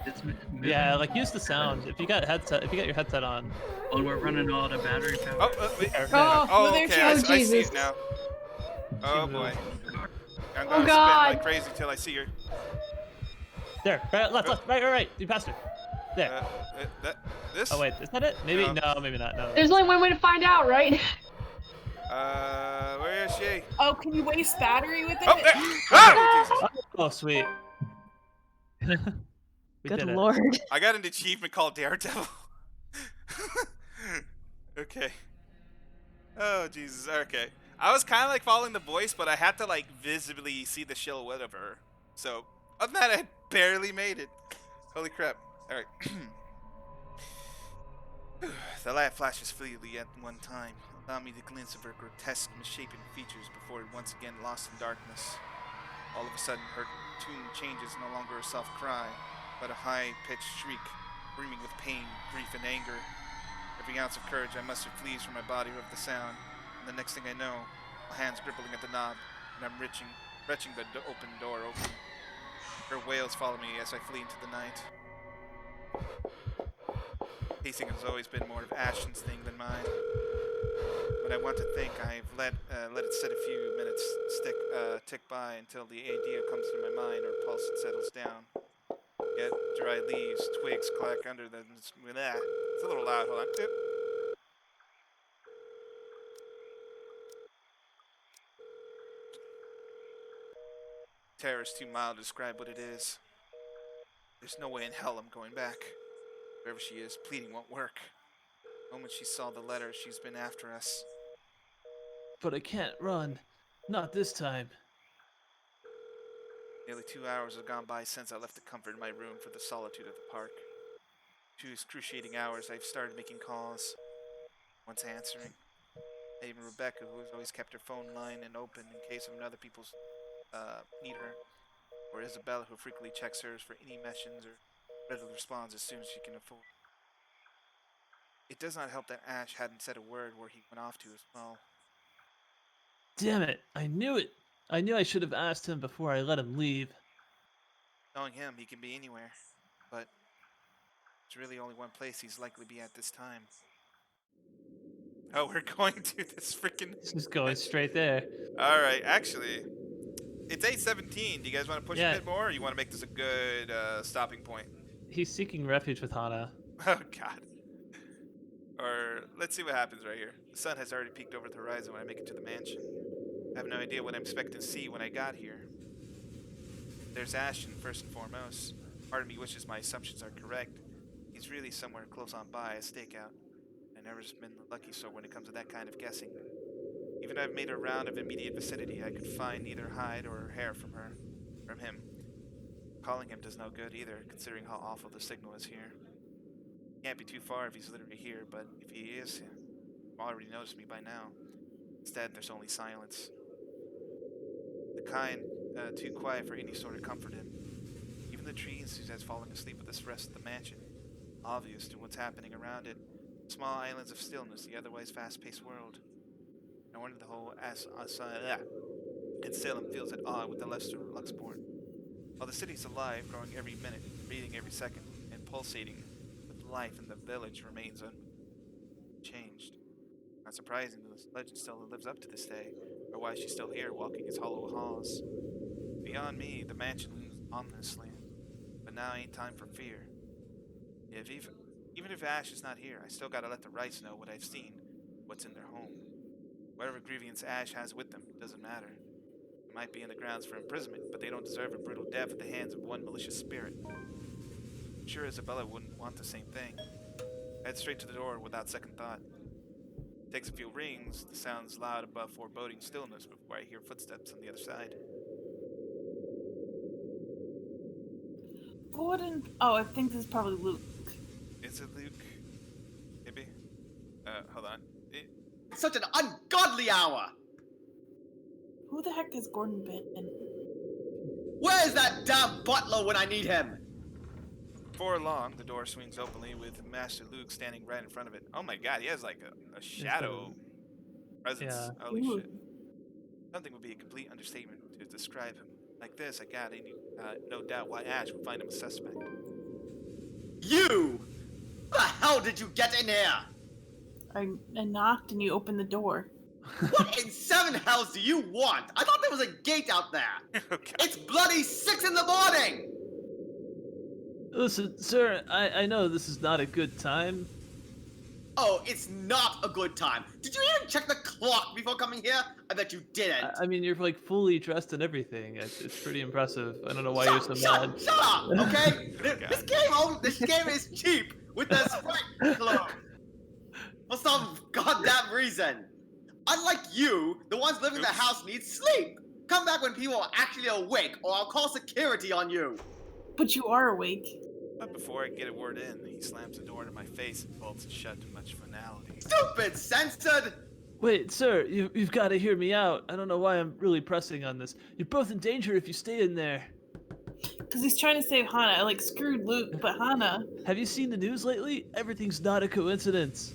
It's Yeah, like use the sound. If you got your headset on. When we're running all the battery power. Oh, wait. There. Oh, Oh, well, there okay. she I is. see Jesus. it now. Oh moved. boy. I'm Oh, gonna spin God. like crazy till I see her. There, right, left, right. You passed her. There. This? Oh wait, is that it? Maybe No. no, maybe not. No. There's only one way to find out, right? Where is she? Oh, can you waste battery with it? Oh, there! Oh, Jesus. Oh, sweet. We Good did it. lord. I got an achievement called Daredevil. Okay. Oh, Jesus. Okay. I was kind of like following the voice, but I had to like visibly see the silhouette of her. So, other than that, I barely made it. Holy crap. Alright. The light flashes fleetingly at one time, allowing me to glimpse of her grotesque, misshapen features before it once again lost in darkness. All of a sudden, her tune changes, no longer a soft cry, but a high-pitched shriek, screaming with pain, grief, and anger. Every ounce of courage I mustered flees from my body with the sound, and the next thing I know, my hands gripping at the knob, and I'm retching the open door open. Her wails follow me as I flee into the night. Pacing has always been more of Ashton's thing than mine. But I want to think I've let it sit a few minutes tick by until the idea comes to my mind or pulse settles down. Yet dry leaves, twigs clack under them. It's a little loud. Hold on. Oop. Terror is too mild to describe what it is. There's no way in hell I'm going back. Wherever she is, pleading won't work. The moment she saw the letter, she's been after us. But I can't run. Not this time. Nearly 2 hours have gone by since I left the comfort of my room for the solitude of the park. 2 excruciating hours I've started making calls. Once answering. Even Rebecca, who has always kept her phone line and open in case of other people's need her. Or Isabella, who frequently checks hers for any mentions or readily responds as soon as she can afford. It does not help that Ash hadn't said a word where he went off to as well. Damn it! I knew it! I knew I should have asked him before I let him leave. Knowing him, he can be anywhere. But there's really only one place he's likely to be at this time. Oh, we're going to this freaking... Just going straight there. Alright, actually, it's 8:17. Do you guys want to push Yeah. a bit more, or you want to make this a good stopping point? He's seeking refuge with Hana. Oh, God. Or, let's see what happens right here. The sun has already peeked over the horizon when I make it to the mansion. I have no idea what I'm expecting to see when I got here. There's Ashton, first and foremost. Part of me wishes my assumptions are correct. He's really somewhere close on by, a stakeout. I've never been the lucky sort when it comes to that kind of guessing. Even if I've made a round of immediate vicinity, I could find neither hide or hair from him. Calling him does no good either, considering how awful the signal is here. Can't be too far if he's literally here, but if he is, he'll already noticed me by now. Instead, there's only silence. The kind too quiet for any sort of comfort in. Even the trees has fallen asleep with the rest of the mansion, obvious to what's happening around it. Small islands of stillness, the otherwise fast-paced world. No wonder the whole and Salem feels at odd with the Lester Luxport. While the city's alive, growing every minute, breathing every second, and pulsating with life in the village remains unchanged. Not surprising, the legend still lives up to this day, or why she's still here, walking its hollow halls. Beyond me, the mansion looms ominously, but now ain't time for fear. Even if Ash is not here, I still gotta let the Wrights know what I've seen, what's in their home. Whatever grievance Ash has with them, doesn't matter. They might be in the grounds for imprisonment, but they don't deserve a brutal death at the hands of one malicious spirit. I'm sure Isabella wouldn't want the same thing. I head straight to the door without second thought. Takes a few rings, the sounds loud above foreboding stillness before I hear footsteps on the other side. Gordon. Oh, I think this is probably Luke. Is it Luke? Maybe? Hold on. Such an ungodly hour! Who the heck has Gordon been? Where's that damn butler when I need him? Before long, the door swings openly with Master Luke standing right in front of it. Oh my god, he has like a shadow presence. Yeah. Holy Ooh. shit. Something would be a complete understatement to describe him. Like this, I got no doubt why Ash would find him a suspect. You! How the hell did you get in here? I knocked and you opened the door. What in seven hells do you want? I thought there was a gate out there. Okay. It's bloody 6 in the morning. Listen, sir, I know this is not a good time. Oh, it's not a good time. Did you even check the clock before coming here? I bet you didn't. I mean, you're like fully dressed and everything. It's pretty impressive. I don't know why you're so mad. Shut up, okay? This game is cheap with the Sprite clone. For some goddamn reason. Unlike you, the ones living in the house need sleep. Come back when people are actually awake, or I'll call security on you. But you are awake. But before I can get a word in, he slams the door into my face and bolts it shut to much finality. Stupid censored. Wait, sir, you've got to hear me out. I don't know why I'm really pressing on this. You're both in danger if you stay in there. Because he's trying to save Hana. Like, screwed Luke, but Hana. Have you seen the news lately? Everything's not a coincidence.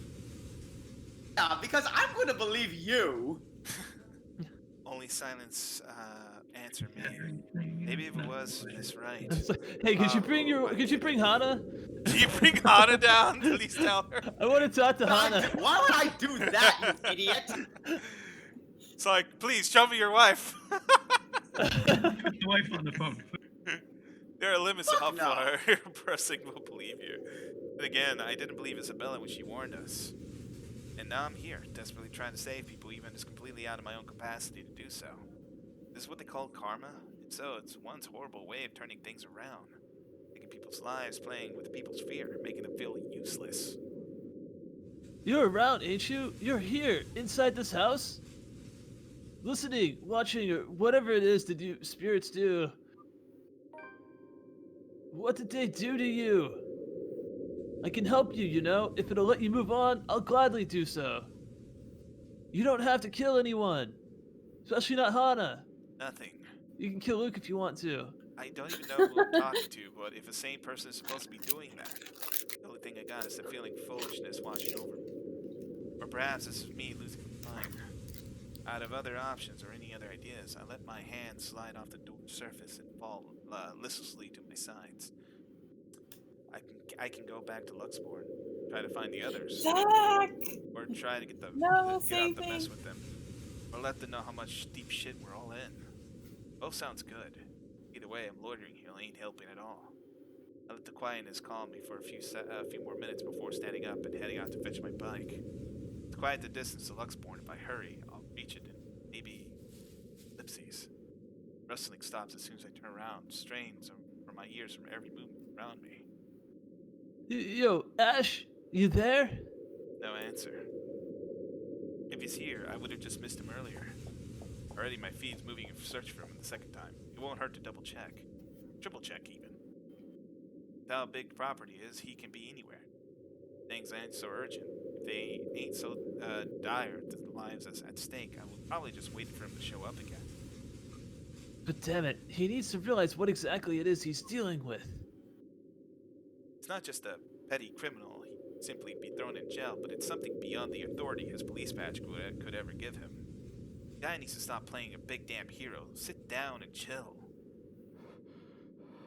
Yeah, because I'm going to believe you. Only silence answered me. Maybe if it was, he's right. Hey, could you bring Hana? Can you bring Hana down? Please tell her. I want to talk to Hana. Why would I do that, you idiot? It's like, please show me your wife. The wife on the phone. There are limits to how Fuck no. far a person will believe you. But again, I didn't believe Isabella when she warned us. And now I'm here, desperately trying to save people, even as completely out of my own capacity to do so. This is what they call karma, and so it's one's horrible way of turning things around. Making people's lives, playing with people's fear, making them feel useless. You're around, ain't you? You're here, inside this house? Listening, watching, or whatever it is that you spirits do. What did they do to you? I can help you, you know. If it'll let you move on, I'll gladly do so. You don't have to kill anyone. Especially not Hana. Nothing. You can kill Luke if you want to. I don't even know who I'm talking to, but if a sane person is supposed to be doing that, the only thing I got is the feeling foolishness washing over me. Or perhaps this is me losing my mind. Out of other options or any other ideas, I let my hand slide off the door surface and fall listlessly to my sides. I can go back to Luxborn, try to find the others, Zach! or try to get No, get out the saving. mess with them, or let them know how much deep shit we're all in. Both sounds good. Either way, I'm loitering here, ain't helping at all. I let the quietness calm me for a few more minutes before standing up and heading out to fetch my bike. To quiet the distance to Luxborn, if I hurry, I'll reach it in maybe ellipses. Rustling stops as soon as I turn around, strains from my ears from every movement around me. Yo, Ash, you there? No answer. If he's here, I would have just missed him earlier. Already my feed's moving in search for him the second time. It won't hurt to double check. Triple check, even. With how big property is, he can be anywhere. Things ain't so urgent. If they ain't so dire to the lives that's at stake, I will probably just wait for him to show up again. But damn it, he needs to realize what exactly it is he's dealing with. It's not just a petty criminal he'd simply be thrown in jail, but it's something beyond the authority his police badge could ever give him. The guy needs to stop playing a big damn hero. Sit down and chill.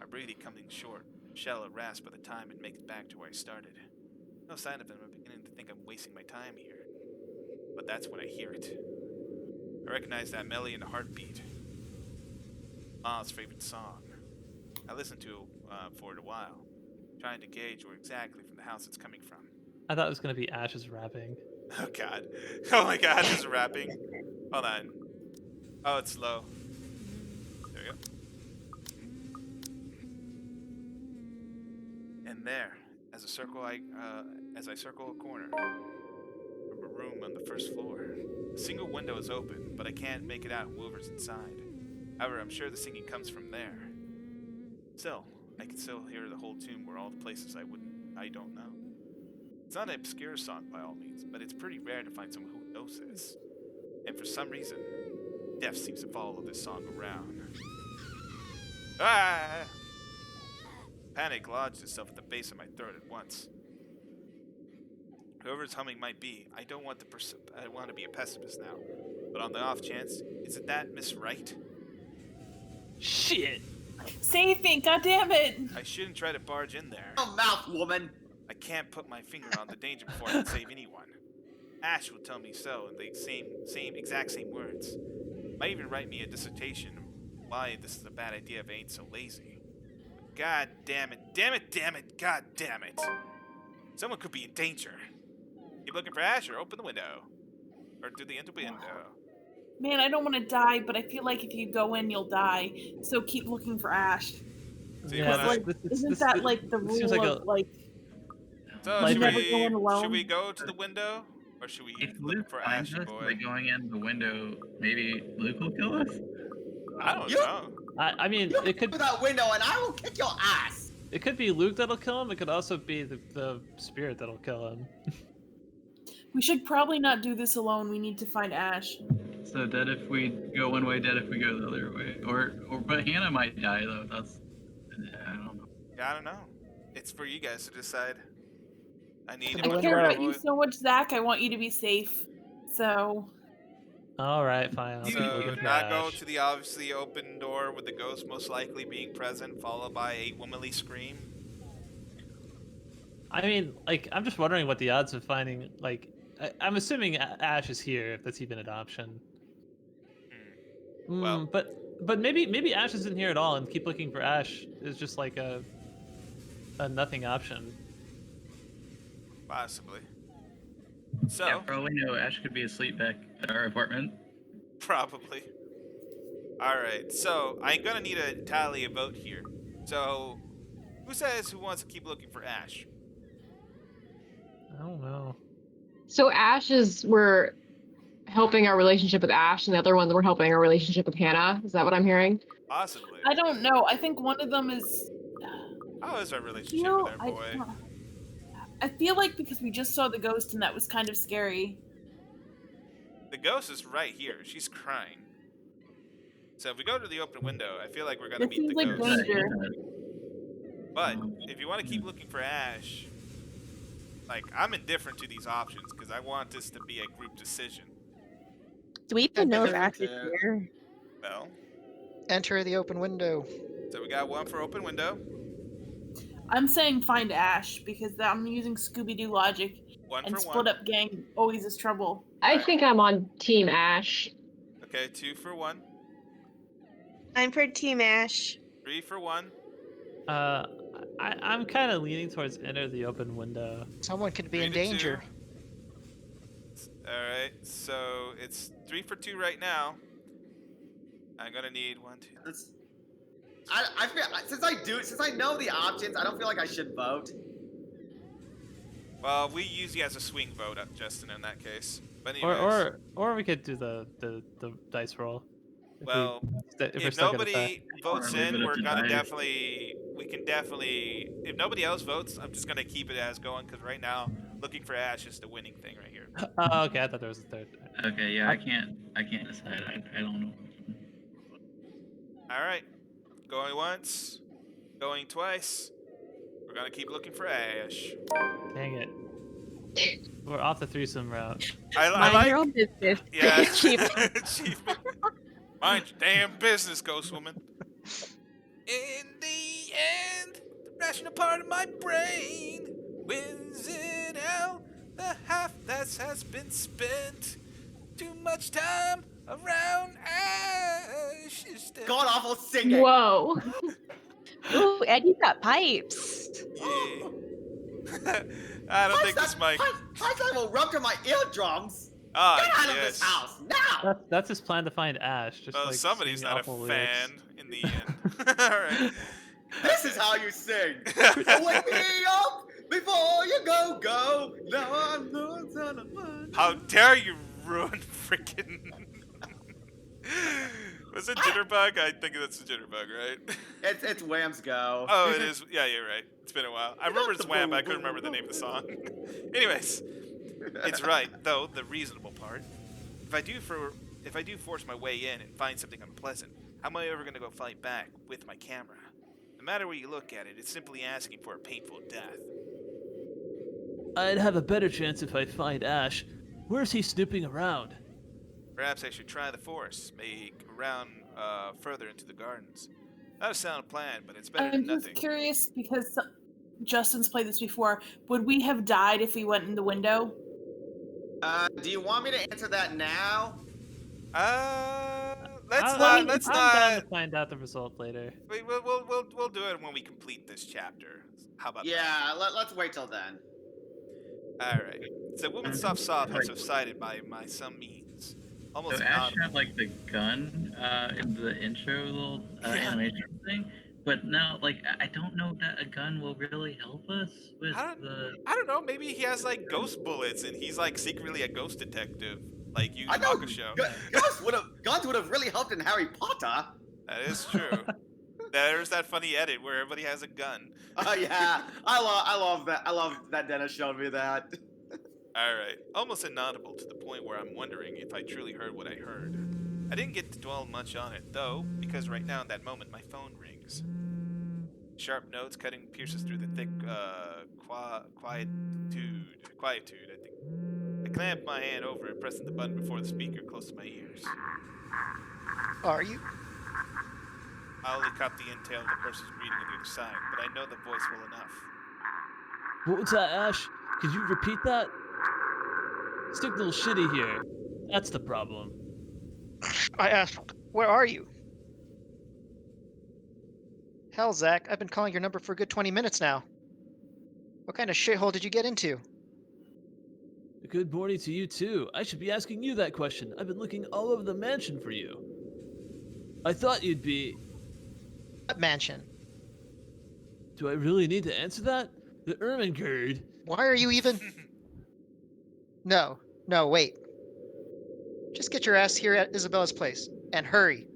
My breathing coming short, shell a rasp by the time it makes it back to where I started. No sign of him. I'm beginning to think I'm wasting my time here. But that's when I hear it. I recognize that melody in a heartbeat. Ma's favorite song. I listened to for it a while, trying to gauge where exactly from the house it's coming from. I thought it was gonna be Ash's rapping. Oh god. Oh my god, this is rapping. Hold on. Oh, it's slow. There we go. And there, as I circle a corner from a room on the first floor. A single window is open, but I can't make it out whoever's inside. However, I'm sure the singing comes from there. Still, I can still hear the whole tune where all the places I don't know. It's not an obscure song by all means, but it's pretty rare to find someone who knows this. And for some reason, death seems to follow this song around. Ah! Panic lodged itself at the base of my throat at once. Whoever's humming might be, I want to be a pessimist now. But on the off chance, isn't that Miss Wright? Shit! Say anything, goddammit! I shouldn't try to barge in there. Your mouth, woman! I can't put my finger on the danger before I can save anyone. Ash will tell me so in the exact same words. Might even write me a dissertation on why this is a bad idea if I ain't so lazy. God damn it, god damn it. Someone could be in danger. Keep looking for Ash or open the window. Or through the window. Man, I don't want to die, but I feel like if you go in, you'll die. So keep looking for Ash. So you Yeah, wanna- Like, isn't that like the this rule seems like of like? So Like, should never go in we alone? go to the window? Or should we If look Luke for finds Ashy us boy? by going in the window, maybe Luke will kill us? I don't You- know. I mean, You it could through that window and I will kick your ass. be Luke that'll kill him. It could also be the spirit that'll kill him. We should probably not do this alone. We need to find Ash. So dead if we go one way, dead if we go the other way. But Hannah might die though. I don't know. I don't know. It's for you guys to decide. I need The I a window. care majority about you vote. so much, Zach. I want you to be safe. So All right, fine. I'll keep So looking for not go Ash. to the obviously open door with the ghost most likely being present, followed by a womanly scream. I mean, like, I'm just wondering what the odds of finding, like, I'm assuming Ash is here, if that's even an option. Well- But maybe Ash isn't here at all, and keep looking for Ash is just like a nothing option. Possibly. So Yeah, for all we know, Ash could be asleep back at our apartment. probably. Alright, so I'm gonna need a tally of vote here. So who says who wants to keep looking for Ash? I don't know. So Ash is we're helping our relationship with Ash, and the other one we're helping our relationship with Hannah. Is that what I'm hearing? Possibly. I don't know. I think one of them is. How is our relationship You know, with our boy? I feel like because we just saw the ghost and that was kind of scary. The ghost is right here. She's crying. So if we go to the open window, I feel like we're gonna It meet seems the like ghost. danger. But if you want to keep looking for Ash, like I'm indifferent to these options because I want this to be a group decision. Do we even know if Yeah. Ash is here? Well, Enter the open window. so we got one for open window, I'm saying find Ash because I'm using Scooby Doo logic, one and for split one. up gang always is trouble. I think I'm on Team Ash. Okay, 2 for 1, I'm for Team Ash. 3 for 1. I'm kind of leaning towards enter the open window. Someone could be 3 in to 2. danger. All right, so it's 3 for 2 right now. I'm gonna need 1, 2. That's- I feel since I know the options, I don't feel like I should vote. Well, we use you as a swing vote, Justin, in that case. But anyways, Or we could do the dice roll. If we- well, if we're if stuck at a nobody votes Or leave in, it up we're to gonna dice. we can definitely. If nobody else votes, I'm just gonna keep it as going because right now, looking for Ash is the winning thing right here. Oh, okay. I thought there was a third. Okay, yeah, I can't decide. I don't know. All right, going once, going twice. We're gonna keep looking for Ash. Dang it. We're off the threesome route. I Mind like. your own business. Yeah. Achievement. Achievement. Mind your damn business, ghost woman. In the end, the rational part of my brain wins it out. The half that has been spent. Too much time around Ash. God awful singing. Whoa. Ooh, Eddie's got pipes. Yeah. I don't think this mic. Hindsight will rupture my eardrums. Ah, Get out of yes. this house now. That's his plan to find Ash. Just Well, like somebody's singing not a awful fan lyrics. in the end. All right. This is how you sing. Wake me up before you go. Now I'm not gonna. How dare you ruin freaking. Was it Jitterbug? I think that's a Jitterbug, right? It's Wham's go. Oh, it is. Yeah, you're right. It's been a while. I remember it's Wham, but I couldn't remember the name of the song. Anyways, it's right, though, the reasonable part. If I do force my way in and find something unpleasant, how am I ever going to go fight back with my camera? No matter where you look at it, it's simply asking for a painful death. I'd have a better chance if I find Ash. Where's he snooping around? Perhaps I should try the forest, make a round further into the gardens. Not a sound plan, but it's better I'm than just nothing. curious because Justin's played this before. Would we have died if we went in the window? Do you want me to answer that now? Let's I'm not. down to find out the result later. We'll do it when we complete this chapter. How about that? Yeah, let's wait till then. All right. The woman's soft sob had Like- subsided by some means, almost So Ash inaudible. had like the gun in the intro little animation thing, but now like I don't know that a gun will really help us with the. I don't know. Maybe he has like ghost bullets, and he's like secretly a ghost detective, like Yu I Yu know Hakusho. guns would have really helped in Harry Potter. That is true. There's that funny edit where everybody has a gun. Oh yeah, I love that. I love that Dennis showed me that. All right, almost inaudible to the point where I'm wondering if I truly heard what I heard. I didn't get to dwell much on it though, because right now in that moment my phone rings. Sharp notes cutting pierces through the thick quietude. I think. I clamped my hand over it, pressing the button before the speaker close to my ears. Are you? I only caught the intel of the person's greeting on the other side, but I know the voice well enough. What was that, Ash? Could you repeat that? Stick a little shitty here. That's the problem. I asked, where are you? Hell, Zach, I've been calling your number for a good 20 minutes now. What kind of shithole did you get into? Good morning to you, too. I should be asking you that question. I've been looking all over the mansion for you. I thought you'd be... What mansion? Do I really need to answer that? The Ermengarde. Why are you even... No, wait. Just get your ass here at Isabella's place, and hurry.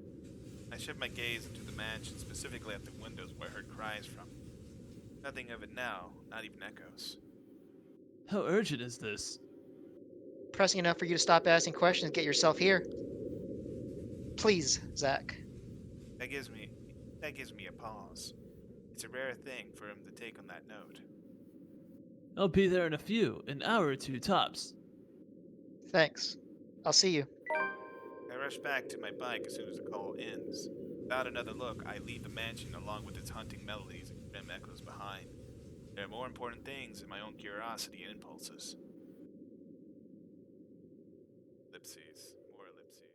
I shift my gaze into the mansion, specifically at the windows where I heard cries from. Nothing of it now, not even echoes. How urgent is this? Pressing enough for you to stop asking questions and get yourself here. Please, Zach. That gives me a pause. It's a rare thing for him to take on that note. I'll be there in a few, an hour or two tops. Thanks. I'll see you. I rush back to my bike as soon as the call ends. Without another look, I leave the mansion along with its haunting melodies and grim echoes behind. There are more important things than my own curiosity and impulses. Ellipses. More ellipses.